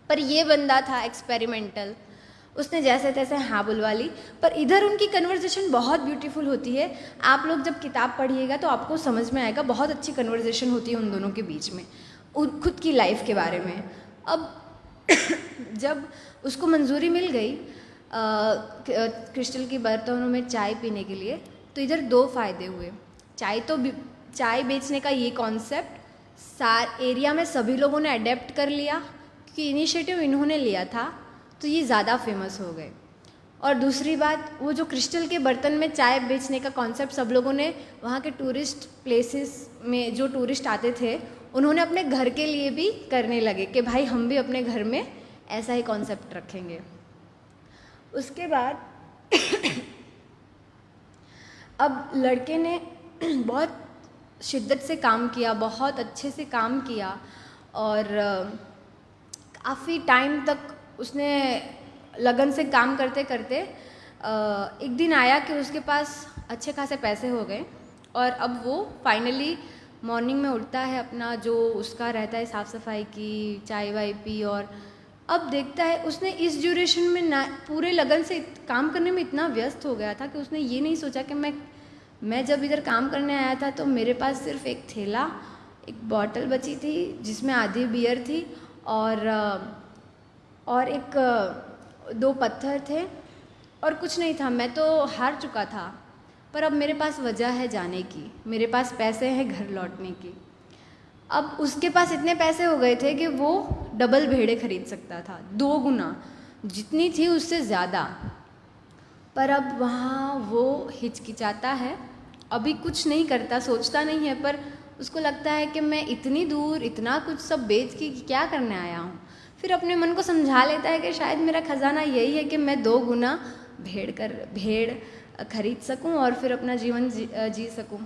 पर ये बंदा था एक्सपेरिमेंटल, उसने जैसे तैसे हाँ बुलवा ली। पर इधर उनकी कन्वर्सेशन बहुत ब्यूटीफुल होती है। आप लोग जब किताब पढ़िएगा तो आपको समझ में आएगा, बहुत अच्छी कन्वर्सेशन होती है उन दोनों के बीच में, खुद की लाइफ के बारे में। अब जब उसको मंजूरी मिल गई क्रिस्टल की बर्तनों में चाय पीने के लिए, तो इधर दो फ़ायदे हुए। चाय बेचने का ये कॉन्सेप्ट एरिया में सभी लोगों ने अडेप्ट कर लिया, क्योंकि इनिशिएटिव इन्होंने लिया था, तो ये ज़्यादा फेमस हो गए। और दूसरी बात, वो जो क्रिस्टल के बर्तन में चाय बेचने का कॉन्सेप्ट सब लोगों ने वहाँ के टूरिस्ट प्लेसेस में जो टूरिस्ट आते थे उन्होंने अपने घर के लिए भी करने लगे कि भाई हम भी अपने घर में ऐसा ही कॉन्सेप्ट रखेंगे। उसके बाद अब लड़के ने बहुत शिद्दत से काम किया, बहुत अच्छे से काम किया और काफ़ी टाइम तक उसने लगन से काम करते करते एक दिन आया कि उसके पास अच्छे खासे पैसे हो गए और अब वो फाइनली मॉर्निंग में उठता है, अपना जो उसका रहता है साफ़ सफाई की, चाय वाय पी, और अब देखता है उसने इस ड्यूरेशन में ना पूरे लगन से काम करने में इतना व्यस्त हो गया था कि उसने ये नहीं सोचा कि मैं जब इधर काम करने आया था तो मेरे पास सिर्फ एक थैला, एक बॉटल बची थी जिसमें आधी बियर थी और एक 2 पत्थर थे और कुछ नहीं था। मैं तो हार चुका था, पर अब मेरे पास वजह है जाने की, मेरे पास पैसे हैं घर लौटने की। अब उसके पास इतने पैसे हो गए थे कि वो डबल भेड़ें खरीद सकता था, 2 गुना जितनी थी उससे ज़्यादा। पर अब वहाँ वो हिचकिचाता है, अभी कुछ नहीं करता, सोचता नहीं है, पर उसको लगता है कि मैं इतनी दूर इतना कुछ सब बेच के क्या करने आया हूँ। फिर अपने मन को समझा लेता है कि शायद मेरा खजाना यही है कि मैं 2 गुना भेड़ खरीद सकूं और फिर अपना जीवन जी सकूं।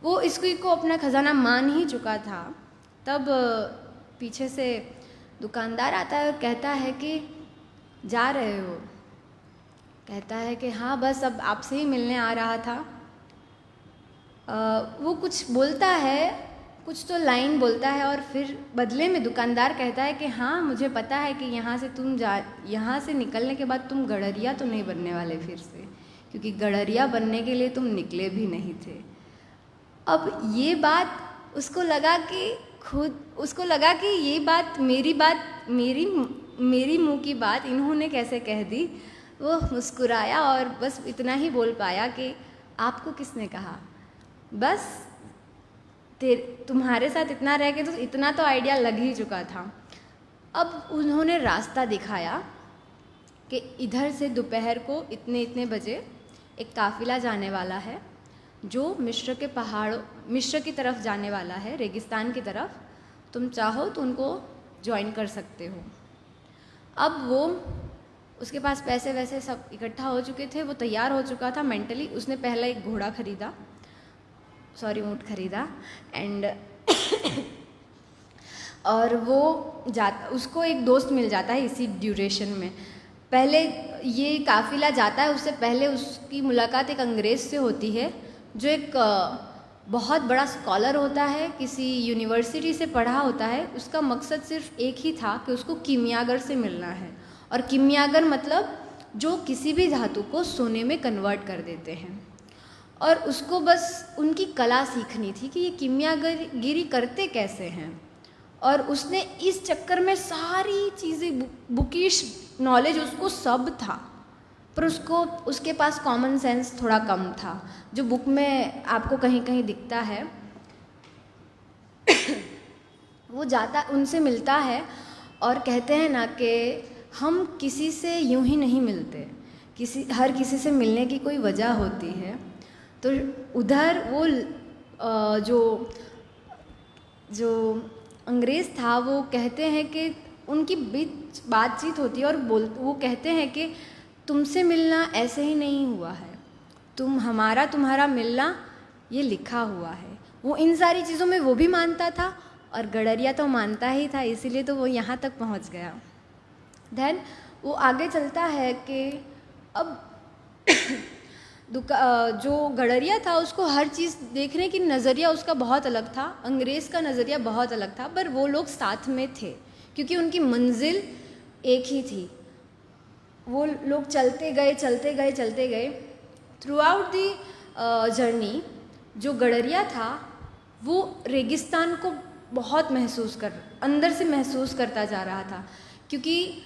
वो इसको अपना खजाना मान ही चुका था। तब पीछे से दुकानदार आता है और कहता है कि जा रहे हो? कहता है कि हाँ बस अब आपसे ही मिलने आ रहा था। वो कुछ बोलता है, कुछ तो लाइन बोलता है और फिर बदले में दुकानदार कहता है कि हाँ मुझे पता है कि यहाँ से निकलने के बाद तुम गडरिया तो नहीं बनने वाले फिर से, क्योंकि गडरिया बनने के लिए तुम निकले भी नहीं थे। अब ये बात उसको लगा कि ये बात मेरी मुंह की बात इन्होंने कैसे कह दी। वो मुस्कुराया और बस इतना ही बोल पाया कि आपको किसने कहा, बस तुम्हारे साथ इतना रह के तो इतना तो आइडिया लग ही चुका था। अब उन्होंने रास्ता दिखाया कि इधर से दोपहर को इतने बजे एक काफ़िला जाने वाला है जो मिस्र की तरफ जाने वाला है, रेगिस्तान की तरफ। तुम चाहो तो उनको ज्वाइन कर सकते हो। अब वो उसके पास पैसे वैसे सब इकट्ठा हो चुके थे, वो तैयार हो चुका था मेंटली। उसने पहला एक ऊँट खरीदा एंड और वो उसको एक दोस्त मिल जाता है इसी ड्यूरेशन में। पहले ये काफ़िला जाता है, उससे पहले उसकी मुलाकात एक अंग्रेज़ से होती है जो एक बहुत बड़ा स्कॉलर होता है, किसी यूनिवर्सिटी से पढ़ा होता है। उसका मकसद सिर्फ एक ही था कि उसको कीमियागर से मिलना है, और कीमियागर मतलब जो किसी भी धातु को सोने में कन्वर्ट कर देते हैं। और उसको बस उनकी कला सीखनी थी कि ये कीमियागिरी करते कैसे हैं। और उसने इस चक्कर में सारी चीज़ें, बुकिश नॉलेज उसको सब था, पर उसके पास कॉमन सेंस थोड़ा कम था, जो बुक में आपको कहीं कहीं दिखता है। वो जाता, उनसे मिलता है और कहते हैं ना कि हम किसी से यूं ही नहीं मिलते, हर किसी से मिलने की कोई वजह होती है। तो उधर वो जो अंग्रेज़ था वो कहते हैं कि उनकी बीच बातचीत होती है और वो कहते हैं कि तुमसे मिलना ऐसे ही नहीं हुआ है, तुम्हारा मिलना ये लिखा हुआ है। वो इन सारी चीज़ों में वो भी मानता था और गडरिया तो मानता ही था, इसीलिए तो वो यहाँ तक पहुँच गया। देन वो आगे चलता है कि अब जो गडरिया था उसको हर चीज़ देखने की नज़रिया उसका बहुत अलग था, अंग्रेज़ का नज़रिया बहुत अलग था, पर वो लोग साथ में थे क्योंकि उनकी मंजिल एक ही थी। वो लोग चलते गए थ्रू आउट दी जर्नी। जो गडरिया था वो रेगिस्तान को बहुत अंदर से महसूस करता जा रहा था, क्योंकि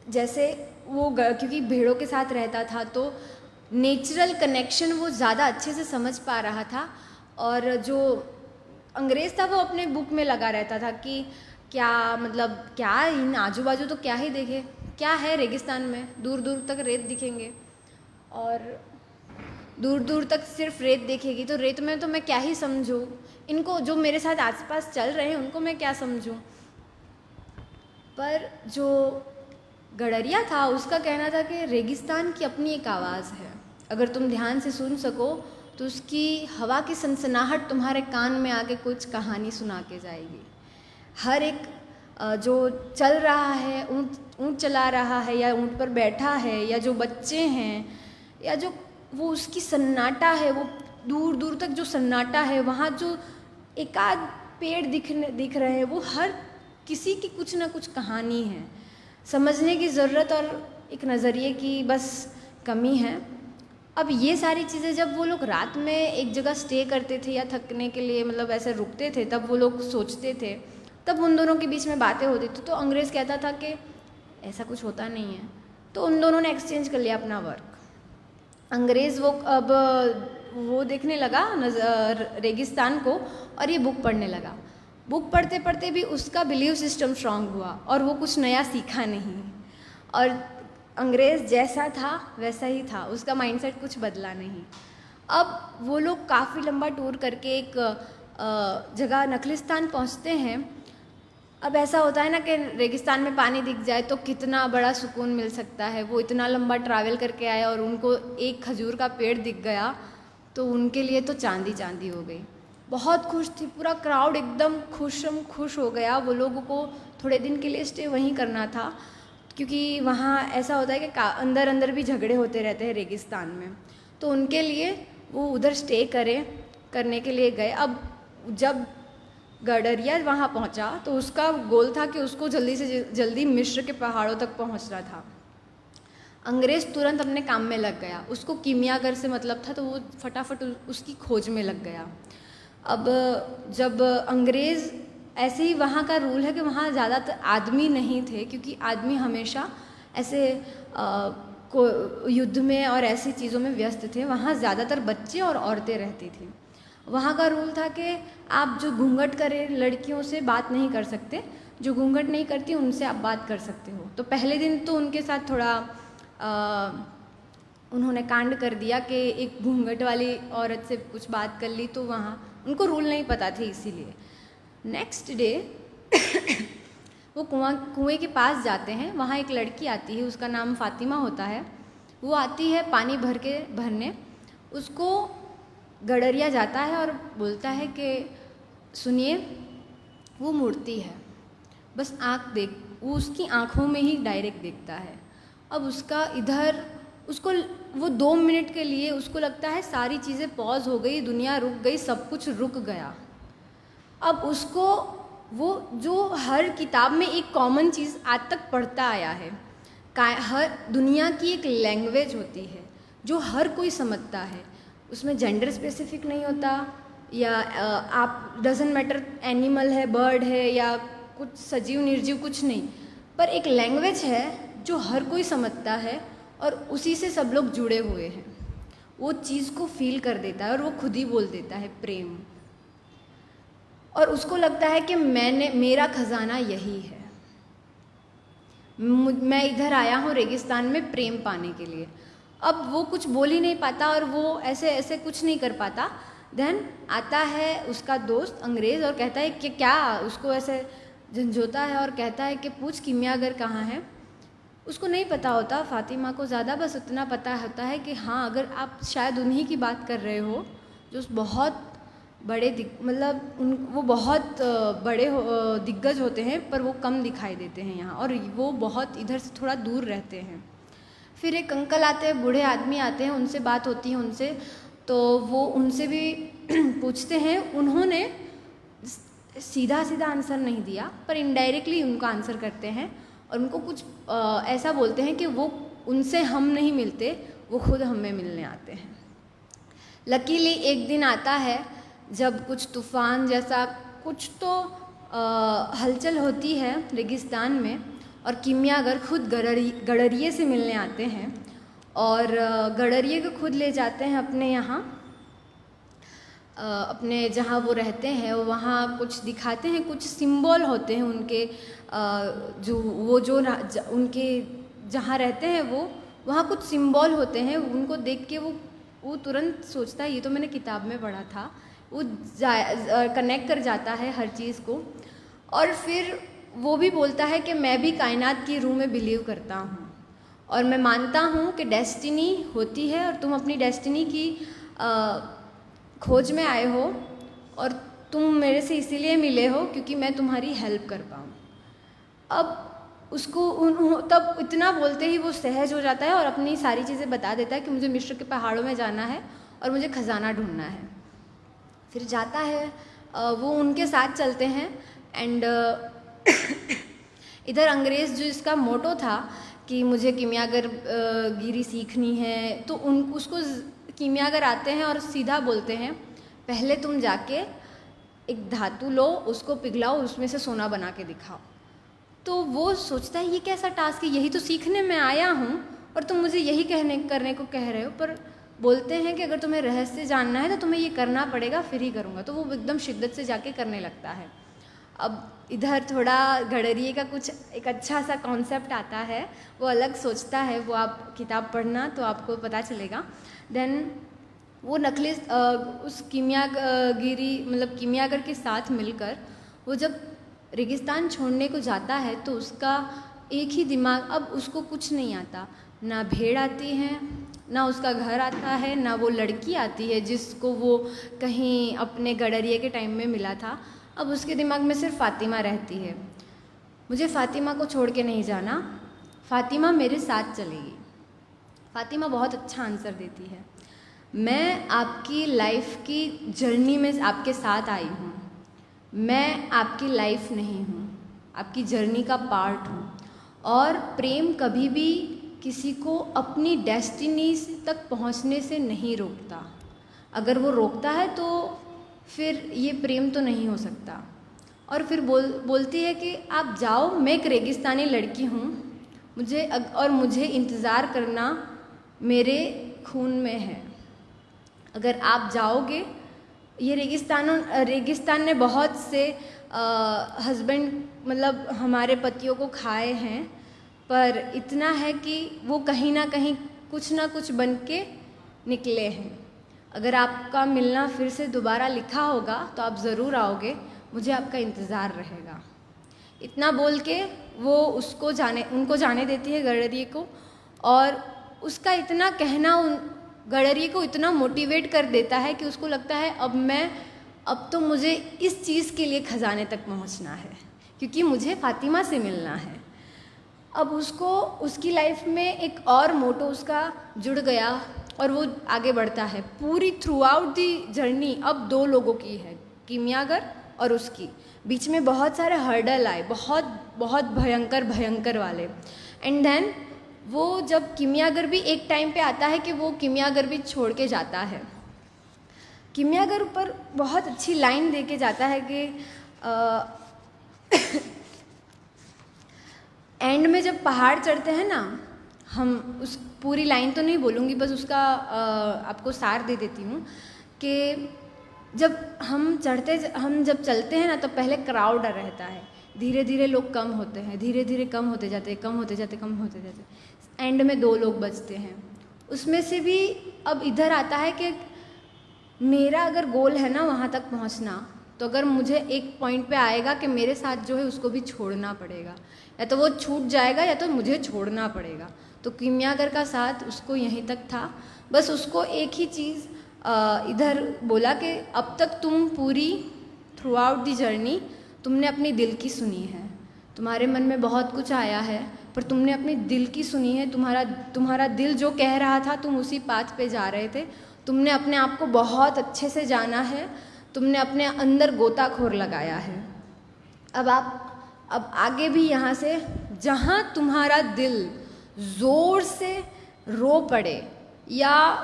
क्योंकि भेड़ों के साथ रहता था तो नेचुरल कनेक्शन वो ज़्यादा अच्छे से समझ पा रहा था। और जो अंग्रेज़ था वो अपने बुक में लगा रहता था कि क्या इन आजू बाजू तो क्या ही देखे, क्या है रेगिस्तान में, दूर दूर तक रेत दिखेंगे और दूर दूर तक सिर्फ रेत दिखेगी, तो रेत में तो मैं क्या ही समझूँ, इनको जो मेरे साथ आसपास चल रहे हैं उनको मैं क्या समझूँ। पर जो गडरिया था, उसका कहना था कि रेगिस्तान की अपनी एक आवाज़ है, अगर तुम ध्यान से सुन सको तो उसकी हवा की सनसनाहट तुम्हारे कान में आके कुछ कहानी सुना के जाएगी। हर एक जो चल रहा है, ऊँट चला रहा है या ऊँट पर बैठा है, या जो बच्चे हैं, या जो वो उसकी सन्नाटा है, वो दूर दूर तक जो सन्नाटा है, वहाँ जो एकाध पेड़ दिख रहे हैं, वो हर किसी की कुछ ना कुछ कहानी है। समझने की ज़रूरत और एक नज़रिए की बस कमी है। अब ये सारी चीज़ें जब वो लोग रात में एक जगह स्टे करते थे या थकने के लिए मतलब ऐसे रुकते थे, तब वो लोग सोचते थे, तब उन दोनों के बीच में बातें होती थी। तो अंग्रेज़ कहता था कि ऐसा कुछ होता नहीं है, तो उन दोनों ने एक्सचेंज कर लिया अपना वर्क। अंग्रेज़ वो देखने लगा रेगिस्तान को और ये बुक पढ़ने लगा। बुक पढ़ते पढ़ते भी उसका बिलीव सिस्टम स्ट्रांग हुआ और वो कुछ नया सीखा नहीं, और अंग्रेज़ जैसा था वैसा ही था, उसका माइंडसेट कुछ बदला नहीं। अब वो लोग काफ़ी लंबा टूर करके एक जगह नखलिस्तान पहुंचते हैं। अब ऐसा होता है ना कि रेगिस्तान में पानी दिख जाए तो कितना बड़ा सुकून मिल सकता है। वो इतना लंबा ट्रैवल करके आए और उनको एक खजूर का पेड़ दिख गया तो उनके लिए तो चांदी चांदी हो गई। बहुत खुश थी, पूरा क्राउड एकदम खुश हो गया। वो लोगों को थोड़े दिन के लिए स्टे वहीं करना था, क्योंकि वहाँ ऐसा होता है कि अंदर अंदर भी झगड़े होते रहते हैं रेगिस्तान में, तो उनके लिए वो उधर स्टे करने के लिए गए। अब जब गडरिया वहाँ पहुँचा तो उसका गोल था कि उसको जल्दी से जल्दी मिस्र के पहाड़ों तक पहुँचना था। अंग्रेज़ तुरंत अपने काम में लग गया, उसको कीमियागर से मतलब था, तो वो फटाफट उसकी खोज में लग गया। अब जब अंग्रेज़ ऐसे ही, वहाँ का रूल है कि वहाँ ज़्यादातर आदमी नहीं थे, क्योंकि आदमी हमेशा ऐसे युद्ध में और ऐसी चीज़ों में व्यस्त थे। वहाँ ज़्यादातर बच्चे और औरतें रहती थी। वहाँ का रूल था कि आप जो घूंघट करे लड़कियों से बात नहीं कर सकते, जो घूंघट नहीं करती उनसे आप बात कर सकते हो। तो पहले दिन तो उनके साथ थोड़ा उन्होंने कांड कर दिया कि एक घूंघट वाली औरत से कुछ बात कर ली, तो वहाँ उनको रूल नहीं पता थे, इसीलिए। नेक्स्ट डे वो कुएं के पास जाते हैं। वहाँ एक लड़की आती है, उसका नाम फातिमा होता है। वो आती है पानी भरने। उसको गडरिया जाता है और बोलता है कि सुनिए, वो मूर्ति है, बस वो उसकी आँखों में ही डायरेक्ट देखता है। अब उसको वो 2 मिनट के लिए उसको लगता है सारी चीज़ें पॉज हो गई, दुनिया रुक गई, सब कुछ रुक गया। अब उसको वो जो हर किताब में एक कॉमन चीज़ आज तक पढ़ता आया है, हर दुनिया की एक लैंग्वेज होती है जो हर कोई समझता है, उसमें जेंडर स्पेसिफिक नहीं होता, या आप डजेंट मैटर एनिमल है, बर्ड है, या कुछ सजीव निर्जीव, कुछ नहीं, पर एक लैंग्वेज है जो हर कोई समझता है और उसी से सब लोग जुड़े हुए हैं। वो चीज़ को फील कर देता है और वो खुद ही बोल देता है प्रेम, और उसको लगता है कि मेरा खजाना यही है, मैं इधर आया हूँ रेगिस्तान में प्रेम पाने के लिए। अब वो कुछ बोल ही नहीं पाता और वो ऐसे कुछ नहीं कर पाता। देन आता है उसका दोस्त अंग्रेज़ और कहता है कि क्या, उसको ऐसे झंझोता है और कहता है कि पूछ कीमियागर कहाँ है। उसको नहीं पता होता फातिमा को ज़्यादा, बस उतना पता होता है कि हाँ, अगर आप शायद उन्हीं की बात कर रहे हो जो बहुत बड़े वो बहुत बड़े दिग्गज होते हैं, पर वो कम दिखाई देते हैं यहाँ, और वो बहुत इधर से थोड़ा दूर रहते हैं। फिर एक अंकल आते हैं, बूढ़े आदमी आते हैं, उनसे बात होती है उनसे, तो वो उनसे भी पूछते हैं। उन्होंने सीधा आंसर नहीं दिया, पर इनडायरेक्टली उनका आंसर करते हैं और उनको कुछ ऐसा बोलते हैं कि वो उनसे हम नहीं मिलते, वो खुद हमें मिलने आते हैं। लकीली एक दिन आता है जब कुछ तूफ़ान जैसा कुछ तो हलचल होती है रेगिस्तान में, और कीमियागर खुद गडरिये से मिलने आते हैं और गडरिये को खुद ले जाते हैं अपने यहाँ, अपने जहाँ वो रहते हैं। वहाँ कुछ दिखाते हैं, कुछ सिंबल होते हैं उनके, उनके जहाँ रहते हैं वो, वहाँ कुछ सिंबल होते हैं। उनको देख के वो तुरंत सोचता है, ये तो मैंने किताब में पढ़ा था। वो कनेक्ट कर जाता है हर चीज़ को, और फिर वो भी बोलता है कि मैं भी कायनात की रूह में बिलीव करता हूँ और मैं मानता हूँ कि डेस्टिनी होती है और तुम अपनी डेस्टिनी की खोज में आए हो और तुम मेरे से इसीलिए मिले हो क्योंकि मैं तुम्हारी हेल्प कर पाऊँ। अब उसको तब इतना बोलते ही वो सहज हो जाता है और अपनी सारी चीज़ें बता देता है कि मुझे मिस्र के पहाड़ों में जाना है और मुझे खजाना ढूंढना है। फिर जाता है, वो उनके साथ चलते हैं एंड इधर अंग्रेज़ जो इसका मोटो था कि मुझे कीमियागर गिरी सीखनी है, तो उसको कीमियागर आते हैं और सीधा बोलते हैं पहले तुम जाके एक धातु लो, उसको पिघलाओ, उसमें से सोना बना के दिखाओ। तो वो सोचता है ये कैसा टास्क है, यही तो सीखने में आया हूँ और तुम मुझे यही करने को कह रहे हो। पर बोलते हैं कि अगर तुम्हें रहस्य जानना है तो तुम्हें ये करना पड़ेगा, फिर ही करूँगा। तो वो एकदम शिद्दत से जाके करने लगता है। अब इधर थोड़ा गडरिये का कुछ एक अच्छा सा कॉन्सेप्ट आता है, वो अलग सोचता है, वो आप किताब पढ़ना तो आपको पता चलेगा। देन वो नकली उस कीमियागर के साथ मिलकर वो जब रेगिस्तान छोड़ने को जाता है तो उसका एक ही दिमाग, अब उसको कुछ नहीं आता, ना भेड़ आती है, ना उसका घर आता है, ना वो लड़की आती है जिसको वो कहीं अपने गडरिये के टाइम में मिला था। अब उसके दिमाग में सिर्फ फातिमा रहती है। मुझे फातिमा को छोड़ के नहीं जाना, फातिमा मेरे साथ चलेगी। फातिमा बहुत अच्छा आंसर देती है, मैं आपकी लाइफ की जर्नी में आपके साथ आई हूँ, मैं आपकी लाइफ नहीं हूँ, आपकी जर्नी का पार्ट हूँ। और प्रेम कभी भी किसी को अपनी डेस्टिनी तक पहुँचने से नहीं रोकता। अगर वो रोकता है तो फिर ये प्रेम तो नहीं हो सकता। और फिर बोलती है कि आप जाओ, मैं एक रेगिस्तानी लड़की हूँ, मुझे इंतज़ार करना मेरे खून में है। अगर आप जाओगे, ये रेगिस्तान ने बहुत से हस्बैंड मतलब हमारे पतियों को खाए हैं, पर इतना है कि वो कहीं ना कहीं कुछ ना कुछ बन के निकले हैं। अगर आपका मिलना फिर से दोबारा लिखा होगा तो आप ज़रूर आओगे, मुझे आपका इंतज़ार रहेगा। इतना बोल के वो उनको जाने देती है गडरिये को, और उसका इतना कहना गडरिये को इतना मोटिवेट कर देता है कि उसको लगता है अब तो मुझे इस चीज़ के लिए खजाने तक पहुंचना है, क्योंकि मुझे फातिमा से मिलना है। अब उसकी लाइफ में एक और मोटो उसका जुड़ गया और वो आगे बढ़ता है। पूरी थ्रू आउट दी जर्नी अब 2 लोगों की है, कीमियागर और उसकी। बीच में बहुत सारे हर्डल आए, बहुत बहुत भयंकर वाले। एंड देन वो जब कीमियागर भी एक टाइम पे आता है कि वो कीमियागर भी छोड़ के जाता है। कीमियागर ऊपर बहुत अच्छी लाइन दे के जाता है कि एंड में जब पहाड़ चढ़ते हैं ना, हम उस पूरी लाइन तो नहीं बोलूँगी, बस उसका आपको सार दे देती हूँ कि जब हम चलते हैं ना तो पहले क्राउड रहता है, धीरे धीरे लोग कम होते हैं, धीरे धीरे कम होते जाते, एंड में 2 लोग बचते हैं। उसमें से भी अब इधर आता है कि मेरा अगर गोल है ना वहाँ तक पहुँचना, तो अगर मुझे एक पॉइंट पे आएगा कि मेरे साथ जो है उसको भी छोड़ना पड़ेगा, या तो वो छूट जाएगा या तो मुझे छोड़ना पड़ेगा। तो कीमियागर का साथ उसको यहीं तक था। बस उसको एक ही चीज़ इधर बोला कि अब तक तुम पूरी थ्रू आउट दी जर्नी तुमने अपनी दिल की सुनी है, तुम्हारे मन में बहुत कुछ आया है, पर तुमने अपनी दिल की सुनी है। तुम्हारा दिल जो कह रहा था तुम उसी पाथ पे जा रहे थे। तुमने अपने आप को बहुत अच्छे से जाना है, तुमने अपने अंदर गोताखोर लगाया है। अब आगे भी यहाँ से जहाँ तुम्हारा दिल ज़ोर से रो पड़े या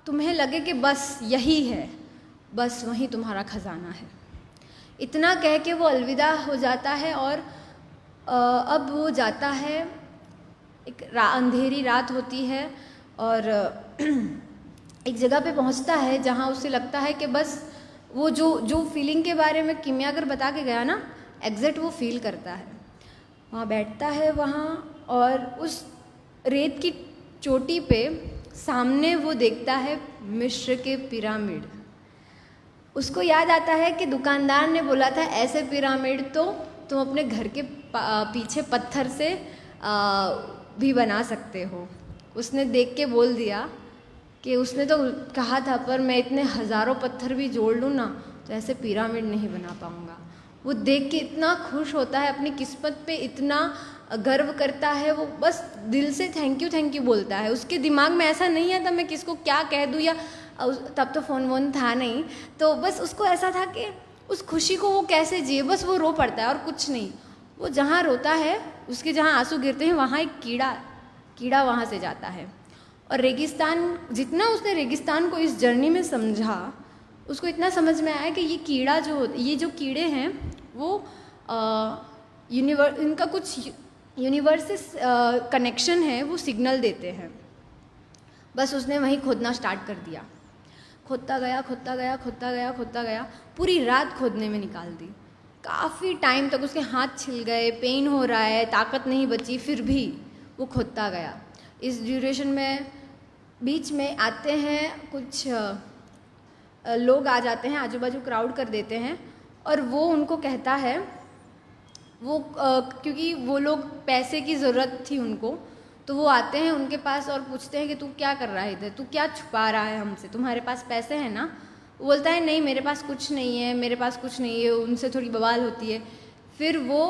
तुम्हें लगे कि बस यही है, बस वहीं तुम्हारा खजाना है। इतना कह के वो अलविदा हो जाता है और अब वो जाता है। एक अंधेरी रात होती है और एक जगह पे पहुंचता है जहां उसे लगता है कि बस वो जो फीलिंग के बारे में कीमियागर बता के गया ना, एग्जैक्ट वो फील करता है। वहाँ बैठता है और उस रेत की चोटी पे सामने वो देखता है मिस्र के पिरामिड। उसको याद आता है कि दुकानदार ने बोला था ऐसे पिरामिड तो तुम अपने घर के पीछे पत्थर से भी बना सकते हो। उसने देख के बोल दिया कि उसने तो कहा था पर मैं इतने हज़ारों पत्थर भी जोड़ लूँ ना तो ऐसे पिरामिड नहीं बना पाऊँगा। वो देख के इतना खुश होता है, अपनी किस्मत पे इतना गर्व करता है, वो बस दिल से थैंक यू बोलता है। उसके दिमाग में ऐसा नहीं आता मैं किसको क्या कह दूँ, या तब तो फ़ोन वोन था नहीं, तो बस उसको ऐसा था कि उस खुशी को वो कैसे जिए, बस वो रो पड़ता है और कुछ नहीं। वो जहाँ रोता है, उसके जहाँ आंसू गिरते हैं वहाँ एक कीड़ा वहाँ से जाता है। और रेगिस्तान, जितना उसने रेगिस्तान को इस जर्नी में समझा, उसको इतना समझ में आया कि ये जो कीड़े हैं वो इनका कुछ यूनिवर्स से कनेक्शन है, वो सिग्नल देते हैं। बस उसने वहीं खोदना स्टार्ट कर दिया। खोदता गया, पूरी रात खोदने में निकाल दी। काफ़ी टाइम तक उसके हाथ छिल गए, पेन हो रहा है, ताकत नहीं बची, फिर भी वो खोदता गया। इस ड्यूरेशन में बीच में आते हैं कुछ लोग आ जाते हैं, आजू बाजू क्राउड कर देते हैं, और वो उनको कहता है, वो क्योंकि वो लोग पैसे की ज़रूरत थी उनको, तो वो आते हैं उनके पास और पूछते हैं कि तू क्या कर रहा है इधर, तू क्या छुपा रहा है हमसे, तुम्हारे पास पैसे हैं ना? वो बोलता है नहीं मेरे पास कुछ नहीं है, उनसे थोड़ी बवाल होती है। फिर वो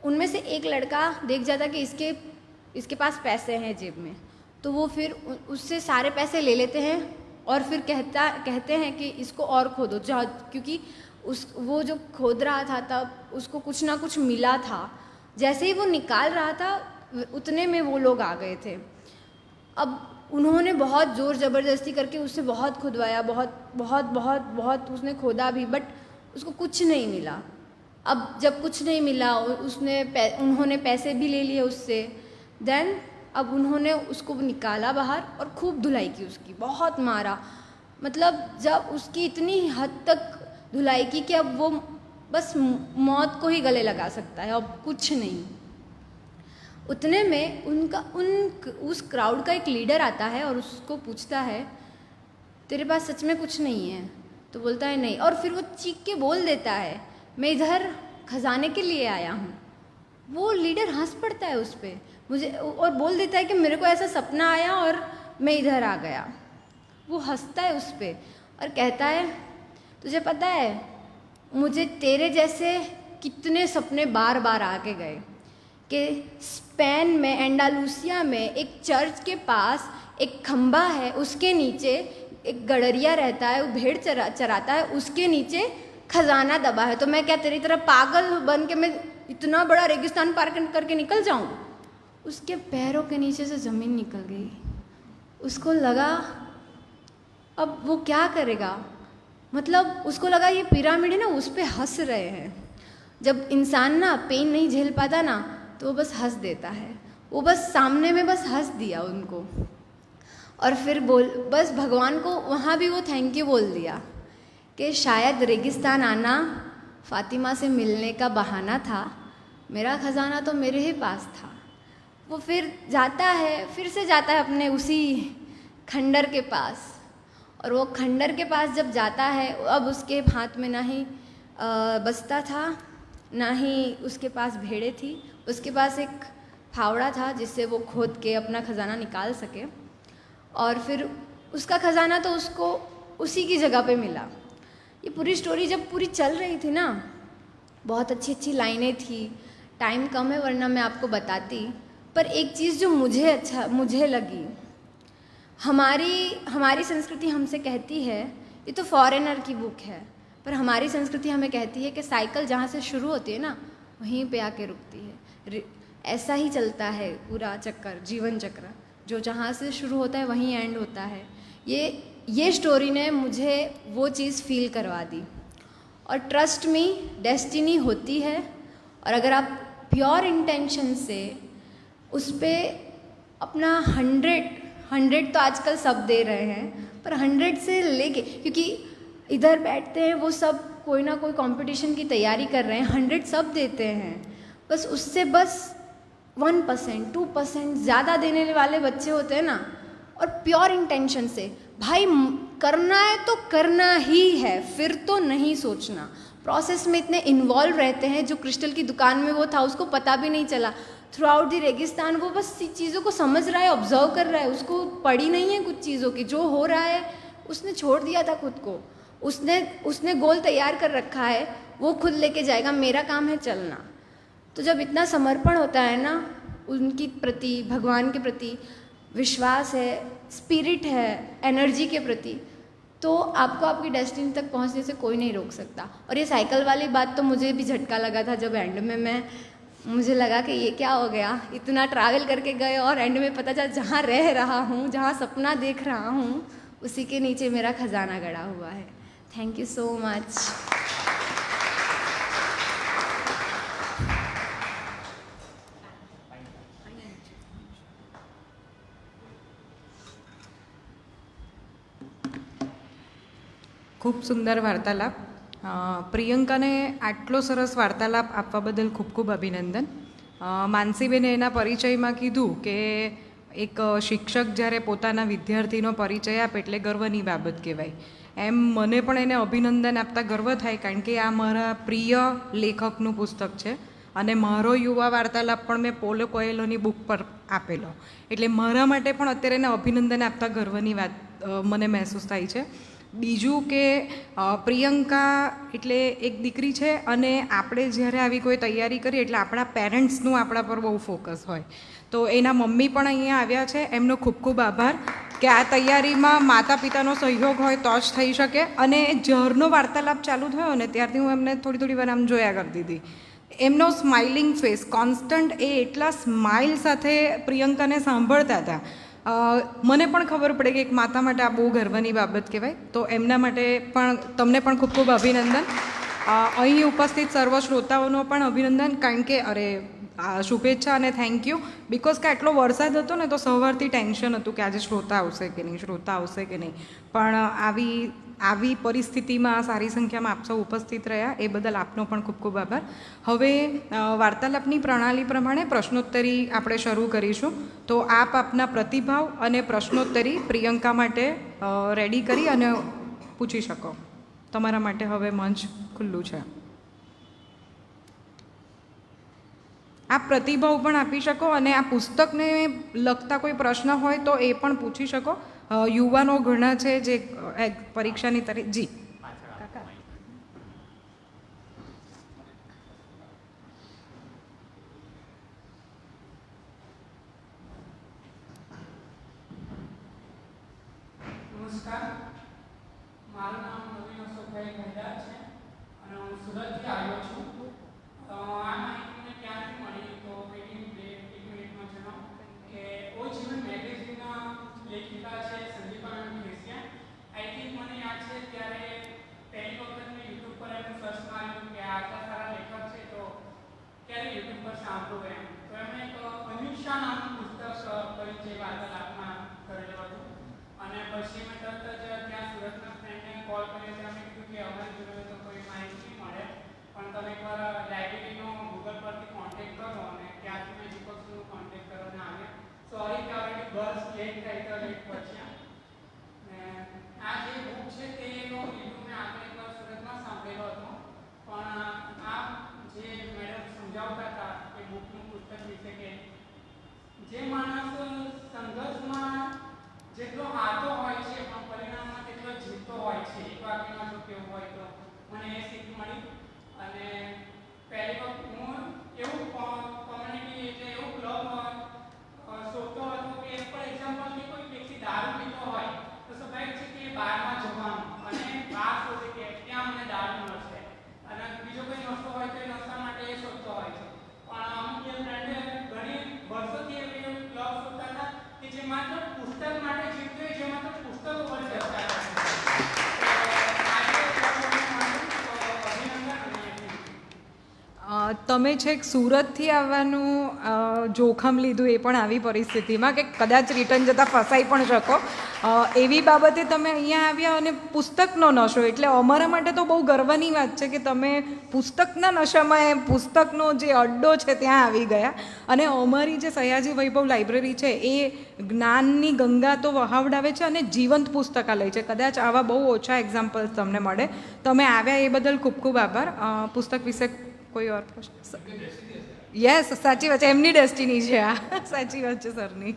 उनमें से एक लड़का देख जाता कि इसके पास पैसे हैं जेब में, तो वो फिर उससे सारे पैसे ले लेते हैं और फिर कहते हैं कि इसको और खोदो, क्योंकि वो जो खोद रहा था तब उसको कुछ ना कुछ मिला था। जैसे ही वो निकाल रहा था उतने में वो लोग आ गए थे। अब उन्होंने बहुत ज़ोर ज़बरदस्ती करके उससे बहुत खुदवाया, बहुत उसने खोदा भी, बट उसको कुछ नहीं मिला। अब जब कुछ नहीं मिला, उन्होंने पैसे भी ले लिए उससे। देन अब उन्होंने उसको निकाला बाहर और खूब धुलाई की उसकी, बहुत मारा। मतलब जब उसकी इतनी हद तक धुलाई की कि अब वो बस मौत को ही गले लगा सकता है, अब कुछ नहीं। उतने में उस क्राउड का एक लीडर आता है और उसको पूछता है तेरे पास सच में कुछ नहीं है? तो बोलता है नहीं, और फिर वो चीख के बोल देता है मैं इधर खजाने के लिए आया हूँ। वो लीडर हंस पड़ता है उस पर मुझे, और बोल देता है कि मेरे को ऐसा सपना आया और मैं इधर आ गया। वो हंसता है उस पर और कहता है तुझे पता है मुझे तेरे जैसे कितने सपने बार बार आके गए कि स्पेन में, एंडालूसिया में एक चर्च के पास एक खंबा है, उसके नीचे एक गडरिया रहता है, वो भेड़ चराता है, उसके नीचे खजाना दबा है। तो मैं क्या तेरी तरह पागल बन के मैं इतना बड़ा रेगिस्तान पार करके निकल जाऊं? उसके पैरों के नीचे से ज़मीन निकल गई। उसको लगा अब वो क्या करेगा, मतलब उसको लगा ये पिरामिड है ना, उस पर हंस रहे हैं। जब इंसान ना पेन नहीं झेल पाता ना तो वो बस हंस देता है। वो बस सामने में बस हंस दिया उनको, और फिर बस भगवान को वहाँ भी वो थैंक यू बोल दिया कि शायद रेगिस्तान आना फातिमा से मिलने का बहाना था, मेरा खजाना तो मेरे ही पास था। वो फिर से जाता है अपने उसी खंडर के पास, और वो खंडर के पास जब जाता है, अब उसके हाथ में ना ही बस्ता था, ना ही उसके पास भेड़े थी, उसके पास एक फावड़ा था जिससे वो खोद के अपना खजाना निकाल सके। और फिर उसका खजाना तो उसको उसी की जगह पे मिला। ये पूरी स्टोरी जब पूरी चल रही थी ना, बहुत अच्छी अच्छी लाइनें थी, टाइम कम है वरना मैं आपको बताती, पर एक चीज़ जो मुझे लगी, हमारी संस्कृति हमसे कहती है, ये तो फॉरेनर की बुक है, पर हमारी संस्कृति हमें कहती है कि साइकिल जहाँ से शुरू होती है ना वहीं पे आके रुकती है। ऐसा ही चलता है पूरा चक्कर, जीवन चक्र, जो जहाँ से शुरू होता है वहीं एंड होता है। ये स्टोरी ने मुझे वो चीज़ फील करवा दी। और ट्रस्ट मी, डेस्टिनी होती है, और अगर आप प्योर इंटेंशन से उस पर अपना 100 तो आजकल सब दे रहे हैं, पर 100 से लेके, क्योंकि इधर बैठते हैं वो सब कोई ना कोई कंपटीशन की तैयारी कर रहे हैं, 100 सब देते हैं, बस उससे बस 1%, 2% ज़्यादा देने वाले बच्चे होते हैं ना। और प्योर इंटेंशन से भाई करना है तो करना ही है, फिर तो नहीं सोचना। प्रोसेस में इतने इन्वॉल्व रहते हैं, जो क्रिस्टल की दुकान में वो था उसको पता भी नहीं चला। थ्रू आउट द रेगिस्तान वो बस चीज़ों को समझ रहा है, ऑब्जर्व कर रहा है, उसको पड़ी नहीं है कुछ चीज़ों की, जो हो रहा है उसने छोड़ दिया था खुद को। उसने गोल तैयार कर रखा है, वो खुद लेके जाएगा, मेरा काम है चलना। तो जब इतना समर्पण होता है ना उनकी प्रति, भगवान के प्रति विश्वास है, स्पिरिट है, एनर्जी के प्रति, तो आपको आपकी डेस्टिनी तक पहुंचने से कोई नहीं रोक सकता। और ये साइकिल वाली बात तो मुझे भी झटका लगा था जब एंड में मुझे लगा कि ये क्या हो गया, इतना ट्रैवल करके गए और एंड में पता चला जहाँ रह रहा हूँ, जहाँ सपना देख रहा हूँ, उसी के नीचे मेरा खजाना गड़ा हुआ है। Thank you so much. ખૂબ સુંદર વાર્તાલાપ. પ્રિયંકાને આટલો સરસ વાર્તાલાપ આપવા બદલ ખૂબ ખૂબ અભિનંદન. માનસીબેને એના પરિચયમાં કીધું કે એક શિક્ષક જ્યારે પોતાના વિદ્યાર્થીનો પરિચય આપે એટલે ગર્વની બાબત કહેવાય. એમ મને પણ એને અભિનંદન આપતા ગર્વ થાય, કારણ કે આ મારા પ્રિય લેખકનું પુસ્તક છે અને મારો યુવા વાર્તાલાપ પણ મેં પોલો કોએલોની બુક પર આપેલો, એટલે મારા માટે પણ અત્યારે એને અભિનંદન આપતા ગર્વની વાત મને મહેસૂસ થાય છે. બીજું કે પ્રિયંકા એટલે એક દીકરી છે અને આપણે જ્યારે આવી કોઈ તૈયારી કરીએ એટલે આપણા પેરેન્ટ્સનું આપણા પર બહુ ફોકસ હોય, તો એના મમ્મી પણ અહીંયા આવ્યા છે, એમનો ખૂબ ખૂબ આભાર કે આ તૈયારીમાં માતા પિતાનો સહયોગ હોય તો જ થઈ શકે. અને જ્યારનો વાર્તાલાપ ચાલુ થયો ને ત્યારથી હું એમને થોડી વાર આમ જોયા કરતી હતી. એમનો સ્માઇલિંગ ફેસ કોન્સ્ટન્ટ, એ એટલા સ્માઇલ સાથે પ્રિયંકાને સાંભળતા હતા. મને પણ ખબર પડે કે એક માતા માટે આ બહુ ગર્વની બાબત કહેવાય. તો એમના માટે પણ તમને પણ ખૂબ ખૂબ અભિનંદન. અહીં ઉપસ્થિત સર્વ શ્રોતાઓનો પણ અભિનંદન, કારણ કે શુભેચ્છા અને થેન્ક યુ. બિકોઝ કે આટલો વરસાદ હતો ને તો સવારથી ટેન્શન હતું કે આજે શ્રોતા આવશે કે નહીં, પણ આવી પરિસ્થિતિમાં સારી સંખ્યામાં આપ સૌ ઉપસ્થિત રહ્યા, એ બદલ આપનો પણ ખૂબ ખૂબ આભાર. હવે વાર્તાલાપની પ્રણાલી પ્રમાણે પ્રશ્નોત્તરી આપણે શરૂ કરીશું. તો આપ આપના પ્રતિભાવ અને પ્રશ્નોત્તરી પ્રિયંકા માટે રેડી કરી અને પૂછી શકો. તમારા માટે હવે મંચ ખુલ્લું છે. આપ પ્રતિભાવ પણ આપી શકો અને આ પુસ્તકને લગતા કોઈ પ્રશ્ન હોય તો એ પણ પૂછી શકો. યુવાનો ઘણા છે જે પરીક્ષાની તારીખ. જી કાકા. નમસ્કાર, મારું નામ નવીન અશોકભાઈ ગંડા છે અને હું સુરતથી આવ્યો છું. આ માહિતી મને ક્યાંથી મળી તો એક મિનિટમાં જણાવું કે ઓ જીવન મેગેઝિનના લેખિકા છે સંદીપાનંદ ખેસિયા. આઈ થિંક મને યાદ છે ત્યારે પહેલી વખત મેં યુટ્યુબ પર એનું સર્ચ માર્યું કે આટલા સારા લેખક છે તો ક્યારે યુટ્યુબ પર સાંભળવું એમ. તો એમણે એક અનુષા નામનું પુસ્તક પરિચય વાર્તાલાપમાં કરેલું હતું અને પછી મેં તરત જ ત્યાં સુરતના ફ્રેન્ડને કોલ કર્યો છે. અમે કીધું કે અમારી જોડે તો કોઈ માહિતી મળે, પણ તમે એકવાર લાઇબ્રેરીનો ગૂગલ પરથી કોન્ટેક્ટ કરો અને ત્યાંથી મેં દીપકનું કોન્ટેક્ટ કરવાને આવ્યા. સોરી કે ઓલરેડી બસ લેટ થઈ તો લેટ પહોંચ્યા. ને આ જે બુક છે તેનો રિવ્યૂ મેં આગળ એકવાર સુરતમાં સાંભળેલો હતો, પણ આ જે મેડમ સમજાવતા હતા એ બુકનું પુસ્તક વિશે કે જે માણસ સંઘર્ષમાં જેટલો હાથો હોય છે પણ પરિણામમાં તેટલો જીતતો હોય છે, એક વાક્યમાં જો કેવું હોય તો મને એ શીખ મળી. અને પહેલી વખત હું એવું કોમ્યુનિટી એટલે એવું ક્લબ શોધતો હતો કે ફોર એક્ઝામ્પલ કે કોઈ વ્યક્તિ દારૂ પીતો હોય તો સ્વાભાવિક છે કે બારમાં જવાનું અને બહાર શોધે કે ત્યાં મને દારૂ મળશે, અને બીજો કોઈ નશો હોય તો એ નશા માટે એ શોધતો હોય છે. પણ અમુક એ ફ્રેન્ડે ઘણી વર્ષોથી એવી ક્લબ શોધતા હતા કે જે માત્ર પુસ્તક માટે જીવતો હોય, જે માત્ર પુસ્તકો પર ચર્ચા કરે. તમે છેક સુરતથી આવવાનું જોખમ લીધું એ પણ આવી પરિસ્થિતિમાં કે કદાચ રિટર્ન જતાં ફસાઈ પણ શકો, એવી બાબતે તમે અહીંયા આવ્યા અને પુસ્તકનો નશો, એટલે અમારા માટે તો બહુ ગર્વની વાત છે કે તમે પુસ્તકના નશામાં પુસ્તકનો જે અડ્ડો છે ત્યાં આવી ગયા. અને અમારી જે સયાજી વૈભવ લાઇબ્રેરી છે એ જ્ઞાનની ગંગા તો વહાવડાવે છે અને જીવંત પુસ્તકાલય છે. કદાચ આવા બહુ ઓછા એક્ઝામ્પલ્સ તમને મળે. તમે આવ્યા એ બદલ ખૂબ ખૂબ આભાર. પુસ્તક વિશે કોઈ ઓર પ્રશ્ન? યસ, સાચી વાત છે, એમની ડેસ્ટિની છે આ. સાચી વાત છે સરની.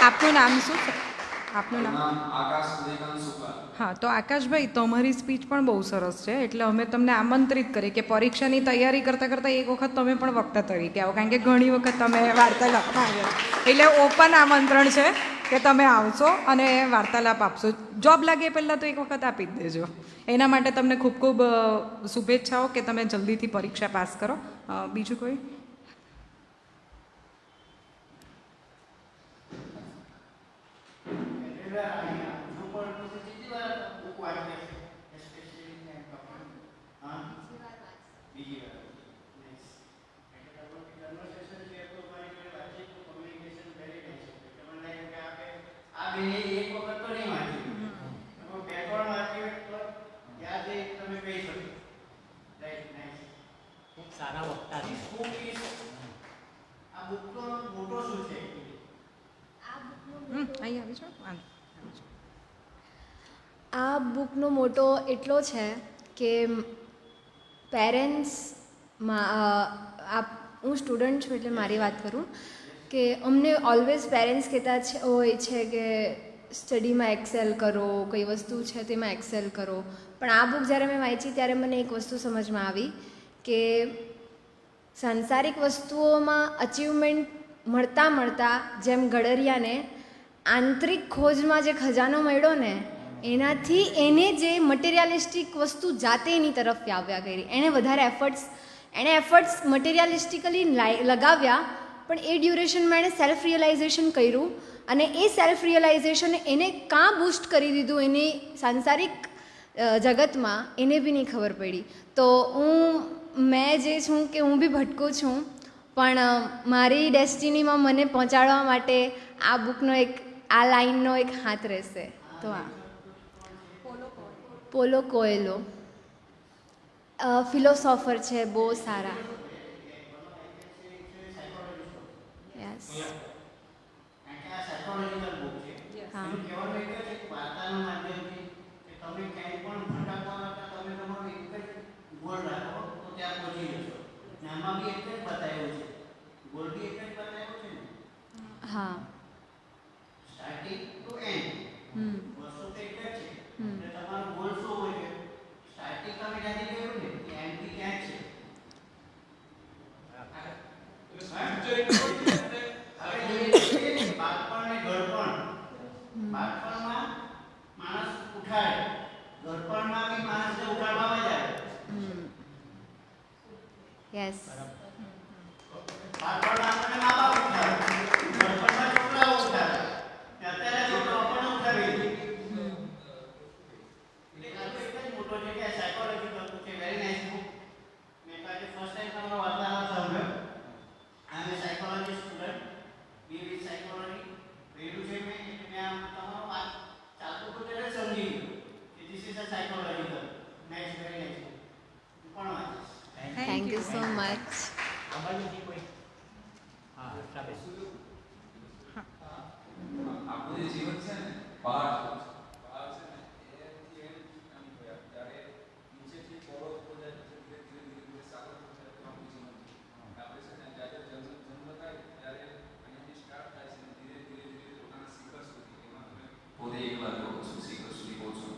આપનું નામ શું છે? આપનું નામ? હા, તો આકાશભાઈ, તમારી સ્પીચ પણ બહુ સરસ છે, એટલે અમે તમને આમંત્રિત કરી કે પરીક્ષાની તૈયારી કરતાં કરતાં એક વખત તમે પણ વક્તા તરીકે આવો, કારણ કે ઘણી વખત તમે વાર્તાલાપમાં આવ્યા, એટલે ઓપન આમંત્રણ છે કે તમે આવશો અને વાર્તાલાપ આપશો. જોબ લાગે પહેલાં તો એક વખત આપી જ દેજો. એના માટે તમને ખૂબ ખૂબ શુભેચ્છાઓ કે તમે જલ્દીથી પરીક્ષા પાસ કરો. બીજું કોઈ? આ બુકનો મોટો એટલો છે કે હું સ્ટુડન્ટ છું એટલે મારી વાત કરું કે અમને ઓલવેઝ પેરેન્ટ્સ કહેતા હોય છે કે સ્ટડીમાં એક્સેલ કરો, કઈ વસ્તુ છે તેમાં એક્સેલ કરો. પણ આ બુક જ્યારે મેં વાંચી ત્યારે મને એક વસ્તુ સમજમાં આવી કે સાંસારિક વસ્તુઓમાં અચીવમેન્ટ મળતા જેમ ગડરિયાને આંતરિક ખોજમાં જે ખજાનો મળ્યો ને એનાથી એને જે મટીરિયાલિસ્ટિક વસ્તુ જાતે એની તરફ આવ્યા કરી. એણે વધારે એફર્ટ્સ મટીરિયાલિસ્ટિકલી લગાવ્યા, પણ એ ડ્યુરેશનમાં એણે સેલ્ફ રિયલાઇઝેશન કર્યું અને એ સેલ્ફ રિયલાઇઝેશન એને કાં બૂસ્ટ કરી દીધું એની સાંસારિક જગતમાં એને બી નહીં ખબર પડી. તો મેં જે છું કે હું બી ભટકું છું, પણ મારી ડેસ્ટિનીમાં મને પહોંચાડવા માટે આ બુકનો આ લાઈનનો એક હાથ રહેશે. તો આ પોલો કોએલો ફિલોસોફર છે, બહુ સારા. યસ. હા. હા. Yes. Thank you so much. આ બાજુથી કોઈ? હા, હર્ષાબેન. આપણું જે જીવન છે ને બહાર છે ને એથી એમ ત્યારે નીચેથી પોળો જાય ધીરે ધીરે સાગર જાય તો આપણું જીવન આપણે છે ને જ્યારે જન્મ થાય ત્યારે અહીંયાથી સ્ટાર્ટ થાય છે ધીરે ધીરે પોતાના શિખર સુધી એમાં તમે પોતે એકલા જો શિખર સુધી પહોંચો.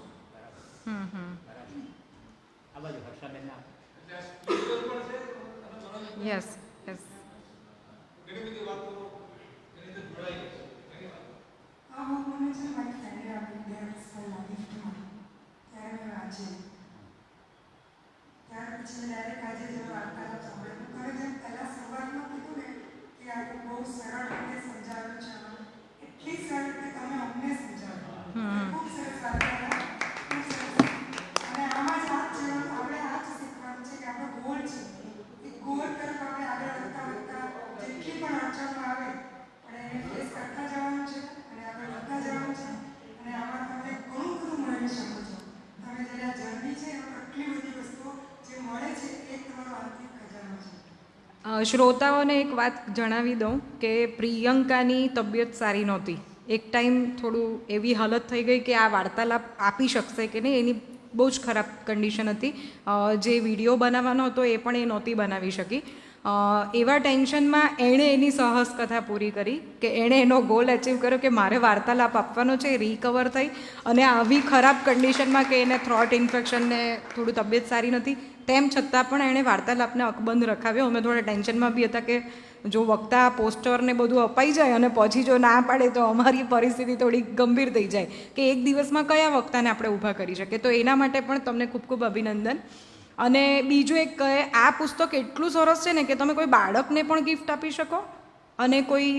આ બાજુ હર્ષાબેન. Yes yes. ઘણી બધી વાતો એની અંદર જોડાઈ ગઈ. આ બુક મને છે મારી ફ્રેન્ડે આપી 2 વર્ષ પહેલાં ગિફ્ટમાં, ત્યારે મેં વાંચી. ત્યાર પછી મેં ડાયરેક્ટ આજે જેવો વાર્તાલાપ સાંભળ્યો. તમે જેમ પહેલાં શરૂઆતમાં કીધું ને કે આ બુક બહુ સરળ રીતે સમજાવ્યું છે, એટલી સરળ રીતે તમે અમને સમજાવ્યું. ખૂબ સરસ વાર્તાલાપ, ખૂબ સરસ. અને આમાં જ આ જ છે, આપણે આ જ શીખવાનું છે કે આપણો ગોલ છે, એ ગોલ તરફ આપણે આગળ વધતા જેટલી પણ અડચણો આવે પણ એને ફેસ કરતા જવાનું છે અને આગળ વધતા જવાનું છે. અને આમાં તમે ઘણું બધું મેળવી શકો છો. તમે જ્યારે આ જર્ની છે એમાં આટલી બધી વસ્તુઓ જે મળે છે એ તમારો આંતરિક ખજાનો છે. શ્રોતાઓને એક વાત જણાવી દઉં કે પ્રિયંકાની તબિયત સારી નહોતી. એક ટાઈમ થોડું એવી હાલત થઈ ગઈ કે આ વાર્તાલાપ આપી શકશે કે નહીં એની બહુ જ ખરાબ કન્ડિશન હતી. જે વિડીયો બનાવવાનો હતો એ પણ એ નહોતી બનાવી શકી. એવા ટેન્શનમાં એણે એની સાહસ કથા પૂરી કરી કે એણે એનો ગોલ અચીવ કર્યો કે મારે વાર્તાલાપ આપવાનો છે. રિકવર થઈ અને આવી ખરાબ કન્ડિશનમાં કે એને થ્રોટ ઇન્ફેક્શનને થોડું તબિયત સારી નથી તેમ છતાં પણ એણે વાર્તાલાપને અકબંધ રખાવ્યો. અમે થોડા ટેન્શનમાં બી હતા કે જો વક્તા પોસ્ટરને બધું અપાઈ જાય અને પછી જો ના પાડે તો અમારી પરિસ્થિતિ થોડી ગંભીર થઈ જાય કે એક દિવસમાં કયા વક્તાને આપણે ઊભા કરી શકીએ. તો એના માટે પણ તમને ખૂબ ખૂબ અભિનંદન. અને બીજું એક કહે આ પુસ્તક એટલું સરસ છે ને કે તમે કોઈ બાળકને પણ ગિફ્ટ આપી શકો અને કોઈ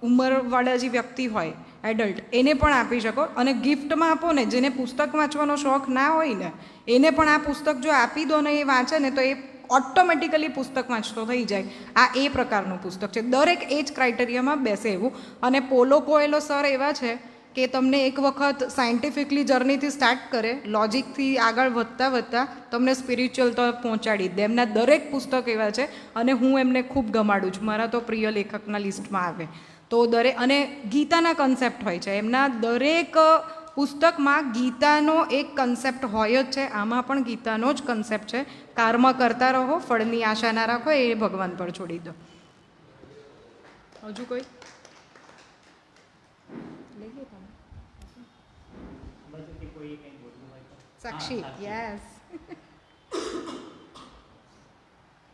ઉંમરવાળા જે વ્યક્તિ હોય એડલ્ટ એને પણ આપી શકો. અને ગિફ્ટમાં આપો ને જેને પુસ્તક વાંચવાનો શોખ ના હોય ને એને પણ આ પુસ્તક જો આપી દો ને એ વાંચે ને તો એ ઓટોમેટિકલી પુસ્તક વાંચતો થઈ જાય. આ એ પ્રકારનું પુસ્તક છે, દરેક એજ ક્રાઇટેરિયામાં બેસે એવું. અને પોલો કોએલો સર એવા છે કે તમને એક વખત સાયન્ટિફિકલી જર્નીથી સ્ટાર્ટ કરે, લોજિકથી આગળ વધતા વધતા તમને સ્પિરિચ્યુઅલ તો પહોંચાડી દે. એમના દરેક પુસ્તક એવા છે અને હું એમને ખૂબ ગમાડું છું. મારા તો પ્રિય લેખકના લિસ્ટમાં આવે તો અને ગીતાના કન્સેપ્ટ હોય છે એમના દરેક પુસ્તકમાં. ગીતાનો એક કન્સેપ્ટ હોય જ છે, આમાં પણ ગીતાનો જ કન્સેપ્ટ છે. કર્મ કરતા રહો, ફળની આશા ના રાખો, એ ભગવાન પર છોડી દો. હજુ કોઈ કોઈ કંઈ બોલવું હોય તો સાક્ષી, યસ.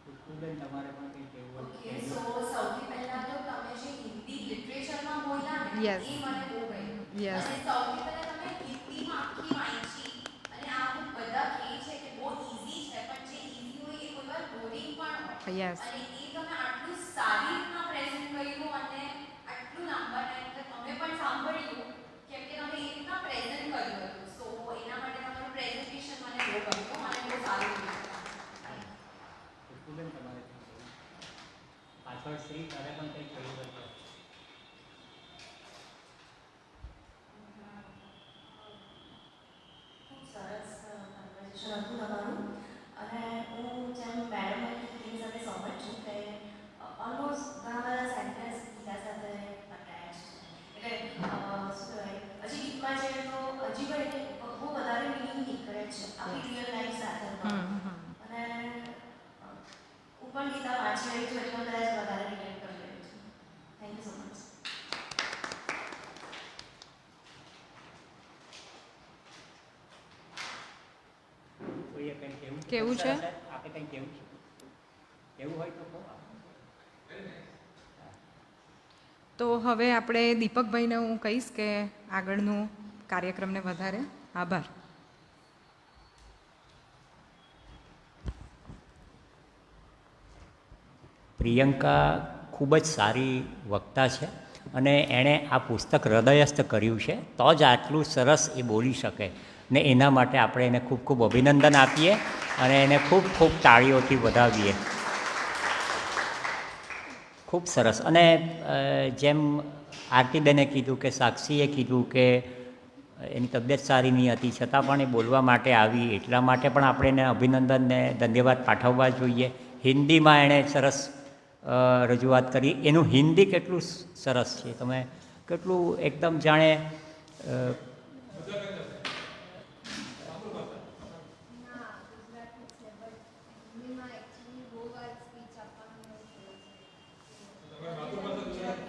ખુશબુબેન તમારે પણ કંઈ કહેવું હોય તો ઓકે, કહેજો. સો સૌથી પહેલા તો તમે જે હિન્દી લિટરેચરમાં બોલ્યા ને Yes. એ મને બહુ ગમ્યું. Yes. અને સૌથી પહેલા તમે હિન્દીમાં આખી વાંચી અને આ બુક બધા કહે છે કે બહુ ઈઝી છે, પણ જે ઈઝી હોય એ કોઈ વાર બોરિંગ પણ હોય. Yes. અને એ તમે આટલું સારી રીતના પ્રેઝન્ટ કર્યું અને આટલું લાંબા ટાઈમ તમે પણ સાંભળ્યું કેમ કે તમે એ રીતના પ્રેઝન્ટ કર્યું હતું. સો એના માટે તમારું પ્રેઝન્ટેશન મને બહુ ગમ્યું અને બહુ સારું લાગ્યું. ખુશબુબેન તમારે કંઈ કહેવું? પાછળ શ્રી તારે પણ કંઈ કહેવું હોય તો ખૂબ સરસ કન્વર્સેશન હતું તમારું અને હું જેમ મેડમે કીધું તેની સાથે સહમત છું કે ઓલમોસ્ટ ઘણા બધા સેન્ટેન્સ બીજા સાથે અટેચ છે. એટલે શું કહેવાય, હજી ડીપમાં જઈએ તો હજી પણ એટલે બહુ વધારે મિનિંગ નીકળે છે આપણી રિયલ લાઈફ સાથે પણ. અને હું પણ ગીતા વાંચી રહી છું એટલે હું કદાચ વધારે રિલેટ કરી રહી છું. Thank you so much. કોઈએ કંઈ કહેવું કેવું છે? આપણે કંઈ કહેવું છે? એવું હોય તો કહો. તો હવે આપણે દીપકભાઈને હું કહીશ કે આગળનું કાર્યક્રમને વધારે. આભાર. પ્રિયંકા ખૂબ જ સારી વક્તા છે અને એણે આ પુસ્તક હૃદયસ્થ કર્યું છે તો જ આટલું સરસ એ બોલી શકે ને એના માટે આપણે એને ખૂબ ખૂબ અભિનંદન આપીએ અને એને ખૂબ ખૂબ તાળીઓથી વધાવીએ. ખૂબ સરસ. અને જેમ આરતીબેને કીધું કે સાક્ષીએ કીધું કે એની તબિયત સારી નહીં હતી છતાં પણ એ બોલવા માટે આવી, એટલા માટે પણ આપણે એને અભિનંદન ને ધન્યવાદ પાઠવવા જોઈએ. હિન્દીમાં એણે સરસ રજૂઆત કરી. એનું હિન્દી કેટલું સરસ છે, તમે કેટલું એકદમ જાણે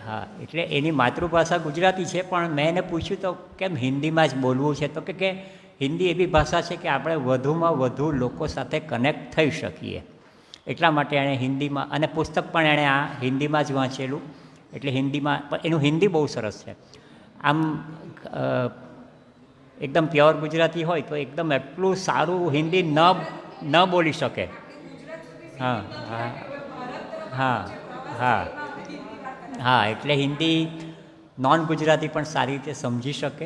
હા, એટલે એની માતૃભાષા ગુજરાતી છે પણ મેં એને પૂછ્યું તો કેમ હિન્દીમાં જ બોલવું છે, તો કે હિન્દી એવી ભાષા છે કે આપણે વધુમાં વધુ લોકો સાથે કનેક્ટ થઈ શકીએ એટલા માટે એણે હિન્દીમાં, અને પુસ્તક પણ એણે આ હિન્દીમાં જ વાંચેલું એટલે હિન્દીમાં પણ એનું હિન્દી બહુ સરસ છે. આમ એકદમ પ્યોર ગુજરાતી હોય તો એકદમ એટલું સારું હિન્દી ન બોલી શકે. હા હા હા હા હા, એટલે હિન્દી નોન ગુજરાતી પણ સારી રીતે સમજી શકે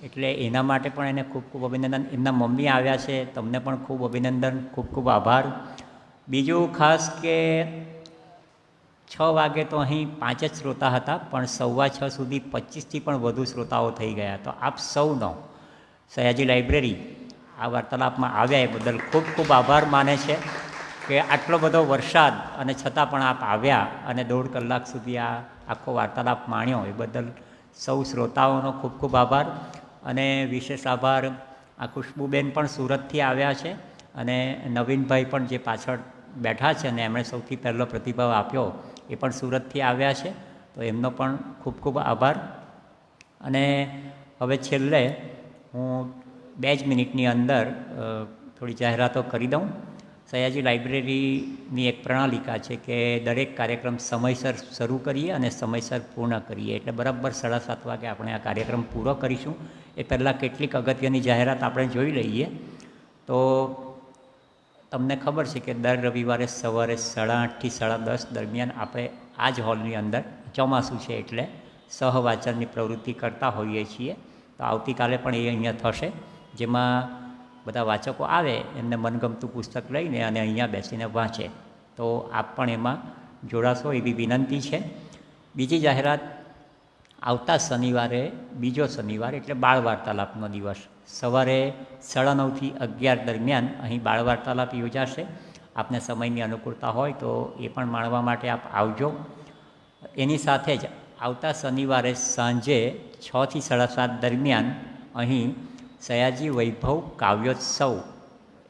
એટલે એના માટે પણ એને ખૂબ ખૂબ અભિનંદન. એમના મમ્મી આવ્યા છે, તમને પણ ખૂબ અભિનંદન, ખૂબ ખૂબ આભાર. બીજું ખાસ કે 6 વાગે તો અહીં 5 જ શ્રોતા હતા પણ 6:15 સુધી 25થી પણ વધુ શ્રોતાઓ થઈ ગયા. તો આપ સૌનો સયાજી લાઇબ્રેરી આ વાર્તાલાપમાં આવ્યા એ બદલ ખૂબ ખૂબ આભાર માને છે કે આટલો બધો વરસાદ અને છતાં પણ આપ આવ્યા અને 1.5 કલાક સુધી આ આખો વાર્તાલાપ માણ્યો એ બદલ સૌ શ્રોતાઓનો ખૂબ ખૂબ આભાર. અને વિશેષ આભાર આ ખુશ્બુબેન પણ સુરતથી આવ્યા છે અને નવીનભાઈ પણ જે પાછળ બેઠા છે અને એમણે સૌથી પહેલો પ્રતિભાવ આપ્યો એ પણ સુરતથી આવ્યા છે, તો એમનો પણ ખૂબ ખૂબ આભાર. અને હવે છેલ્લે હું 2 જ મિનિટની અંદર થોડી જાહેરાતો કરી દઉં. સયાજી લાઇબ્રેરીની એક પ્રણાલિકા છે કે દરેક કાર્યક્રમ સમયસર શરૂ કરીએ અને સમયસર પૂર્ણ કરીએ, એટલે બરાબર 7:30 વાગે આપણે આ કાર્યક્રમ પૂરો કરીશું. એ પહેલાં કેટલીક અગત્યની જાહેરાત આપણે જોઈ લઈએ. તો તમને ખબર છે કે દર રવિવારે સવારે 8:30 થી 10:30 દરમિયાન આપણે આ જ હોલની અંદર, ચોમાસું છે એટલે સહવાચનની પ્રવૃત્તિ કરતા હોઈએ છીએ. તો આવતીકાલે પણ એ અહીંયા થશે, જેમાં બધા વાચકો આવે એમને મનગમતું પુસ્તક લઈને અને અહીંયા બેસીને વાંચે. તો આપ પણ એમાં જોડાશો એવી વિનંતી છે. બીજી જાહેરાત, આવતા શનિવારે, બીજો શનિવાર એટલે બાળ વાર્તાલાપનો દિવસ, સવારે 9:30 થી 11 દરમિયાન અહીં બાળ વાર્તાલાપ યોજાશે. આપને સમયની અનુકૂળતા હોય તો એ પણ માણવા માટે આપ આવજો. એની સાથે જ આવતા શનિવારે સાંજે 6 થી 7:30 દરમિયાન અહીં સયાજી વૈભવ કાવ્યોત્સવ,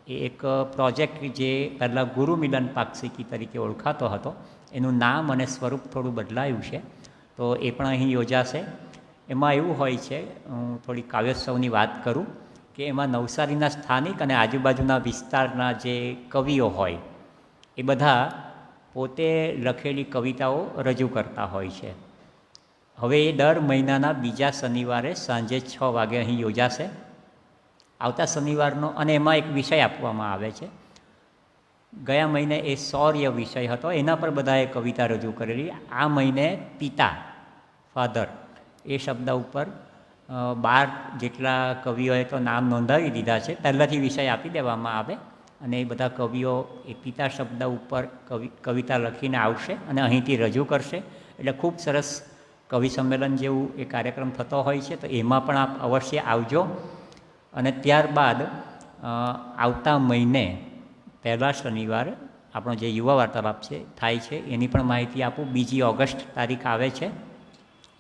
એ એક પ્રોજેક્ટ જે પહેલાં ગુરુ મિલન પાક્ષિકી તરીકે ઓળખાતો હતો, એનું નામ અને સ્વરૂપ થોડું બદલાયું છે, તો એ પણ અહીં યોજાશે. એમાં એવું હોય છે, હું થોડી કાવ્યોત્સવની વાત કરું કે એમાં નવસારીના સ્થાનિક અને આજુબાજુના વિસ્તારના જે કવિઓ હોય એ બધા પોતે લખેલી કવિતાઓ રજૂ કરતા હોય છે. હવે એ દર મહિનાના બીજા શનિવારે સાંજે 6 વાગે અહીં યોજાશે. આવતા શનિવારનો અને એમાં એક વિષય આપવામાં આવે છે. ગયા મહિને એ શૌર્ય વિષય હતો, એના પર બધાએ કવિતા રજૂ કરેલી. આ મહિને પિતા, ફાધર, એ શબ્દ ઉપર 12 જેટલા કવિઓએ તો નામ નોંધાવી દીધા છે. પહેલાંથી વિષય આપી દેવામાં આવે અને એ બધા કવિઓ એ પિતા શબ્દ ઉપર કવિતા લખીને આવશે અને અહીંથી રજૂ કરશે. એટલે ખૂબ સરસ કવિ સંમેલન જેવું એ કાર્યક્રમ થતો હોય છે. તો એમાં પણ આપ અવશ્ય આવજો. અને ત્યારબાદ આવતા મહિને પહેલા શનિવાર આપણો જે યુવા વાર્તાલાપ છે થાય છે એની પણ માહિતી આપું. 2 ઓગસ્ટ તારીખ આવે છે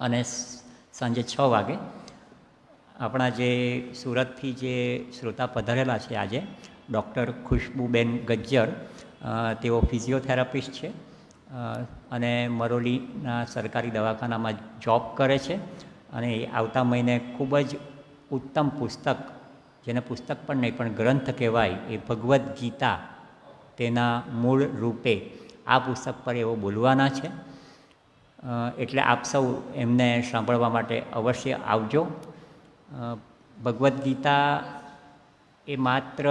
અને સાંજે 6 વાગે આપણા જે સુરતથી જે શ્રોતા પધારેલા છે આજે, ડૉક્ટર ખુશ્બુબેન ગજ્જર, તેઓ ફિઝિયોથેરાપિસ્ટ છે અને મરોલીના સરકારી દવાખાનામાં જોબ કરે છે. અને આવતા મહિને ખૂબ જ ઉત્તમ પુસ્તક, જેને પુસ્તક પણ નહીં પણ ગ્રંથ કહેવાય, એ ભગવદ્ ગીતા તેના મૂળ રૂપે આ પુસ્તક પર એવો બોલવાના છે. એટલે આપ સૌ એમને સાંભળવા માટે અવશ્ય આવજો. ભગવદ્ ગીતા એ માત્ર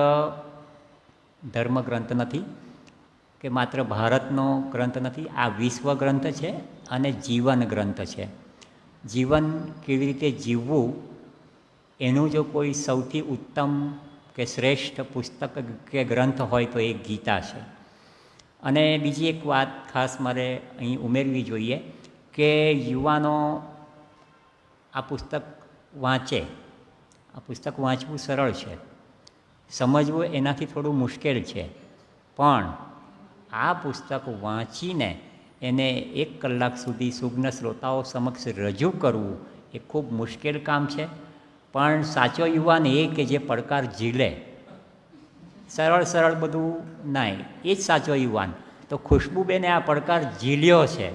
ધર્મગ્રંથ નથી કે માત્ર ભારતનો ગ્રંથ નથી, આ વિશ્વ ગ્રંથ છે અને જીવન ગ્રંથ છે. જીવન કેવી રીતે જીવવું એનું જો કોઈ સૌથી ઉત્તમ કે શ્રેષ્ઠ પુસ્તક કે ગ્રંથ હોય તો એ ગીતા છે. અને બીજી એક વાત ખાસ મારે અહીં ઉમેરવી જોઈએ કે યુવાનો આ પુસ્તક વાંચે. આ પુસ્તક વાંચવું સરળ છે, સમજવું એનાથી થોડું મુશ્કેલ છે, પણ આ પુસ્તક વાંચીને એને 1 કલાક સુધી સુજ્ઞ શ્રોતાઓ સમક્ષ રજૂ કરવું એ ખૂબ મુશ્કેલ કામ છે. પણ સાચો યુવાન એ કે જે પડકાર ઝીલે, સરળ બધું નહીં, એ જ સાચો યુવાન. તો ખુશ્બુબેને આ પડકાર ઝીલ્યો છે,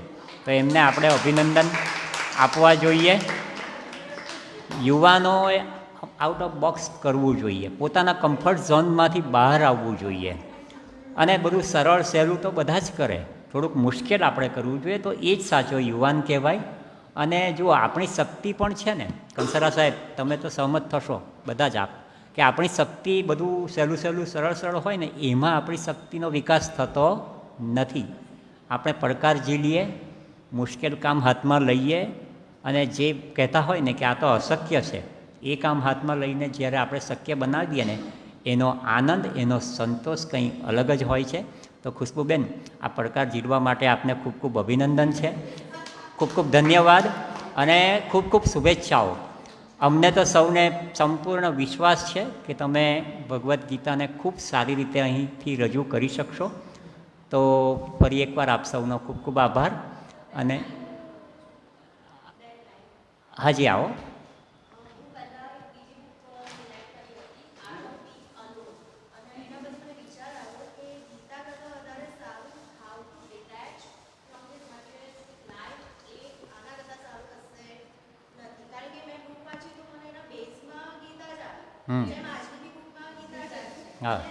તો એમને આપણે અભિનંદન આપવા જોઈએ. યુવાનોએ આઉટ ઓફ બોક્સ કરવું જોઈએ, પોતાના કમ્ફર્ટ ઝોનમાંથી બહાર આવવું જોઈએ. અને બધું સરળ સહેલું તો બધા જ કરે, થોડુંક મુશ્કેલ આપણે કરવું જોઈએ, તો એ જ સાચો યુવાન કહેવાય. અને જો આપણી શક્તિ પણ છે ને, કંસારા સાહેબ તમે તો સહમત થશો બધા જ આપ, કે આપણી શક્તિ બધું સહેલું સરળ હોય ને, એમાં આપણી શક્તિનો વિકાસ થતો નથી. આપણે પડકાર ઝીલીએ, મુશ્કેલ કામ હાથમાં લઈએ અને જે કહેતા હોય ને કે આ તો અશક્ય છે, એ કામ હાથમાં લઈને જ્યારે આપણે શક્ય બનાવીએ ને, એનો આનંદ, એનો સંતોષ કંઈ અલગ જ હોય છે. તો ખુશ્બુબેન, આ પડકાર ઝીલવા માટે આપને ખૂબ ખૂબ અભિનંદન છે, ખૂબ ધન્યવાદ અને ખૂબ શુભેચ્છાઓ. અમને તો સૌને સંપૂર્ણ વિશ્વાસ છે કે તમે ભગવદ્ ગીતાને ખૂબ સારી રીતે અહીંથી રજૂ કરી શકશો. તો ફરી એકવાર આપ સૌનો ખૂબ આભાર. અને હાજી આવો. હા.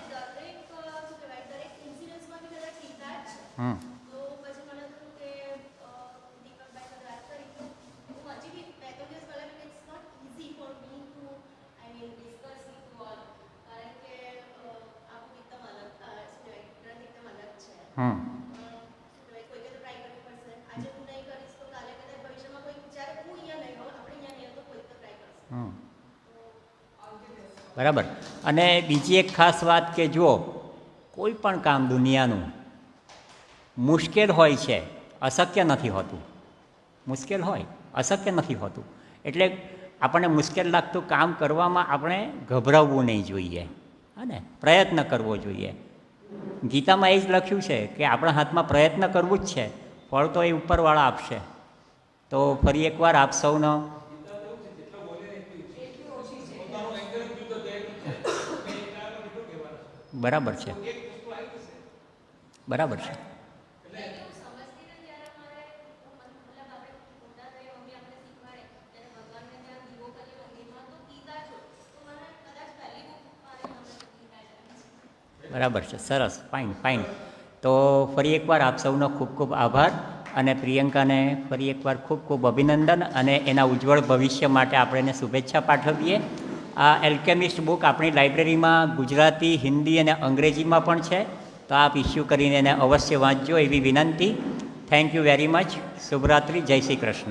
બરાબર. અને બીજી એક ખાસ વાત કે જુઓ, કોઈ પણ કામ દુનિયાનું મુશ્કેલ હોય છે, અશક્ય નથી હોતું. મુશ્કેલ હોય, અશક્ય નથી હોતું. એટલે આપણને મુશ્કેલ લાગતું કામ કરવામાં આપણે ગભરાવવું નહીં જોઈએ, હા ને, પ્રયત્ન કરવો જોઈએ. ગીતામાં એ જ લખ્યું છે કે આપણા હાથમાં પ્રયત્ન કરવું જ છે, ફળ તો એ ઉપરવાળા આપશે. તો ફરી એકવાર આપ સૌનો બરાબર છે. બરાબર છે, સરસ, ફાઇન ફાઇન. તો ફરી એકવાર આપ સૌનો ખૂબ ખૂબ આભાર અને પ્રિયંકાને ફરી એકવાર ખૂબ ખૂબ અભિનંદન અને એના ઉજ્જવળ ભવિષ્ય માટે આપણે એને શુભેચ્છા પાઠવીએ. આ એલ્કેમિસ્ટ બુક આપણી લાઇબ્રેરીમાં ગુજરાતી, હિન્દી અને અંગ્રેજીમાં પણ છે, તો આપ ઇસ્યુ કરીને એને અવશ્ય વાંચજો એવી વિનંતી. Thank you very much. શુભરાત્રિ. જય શ્રી કૃષ્ણ.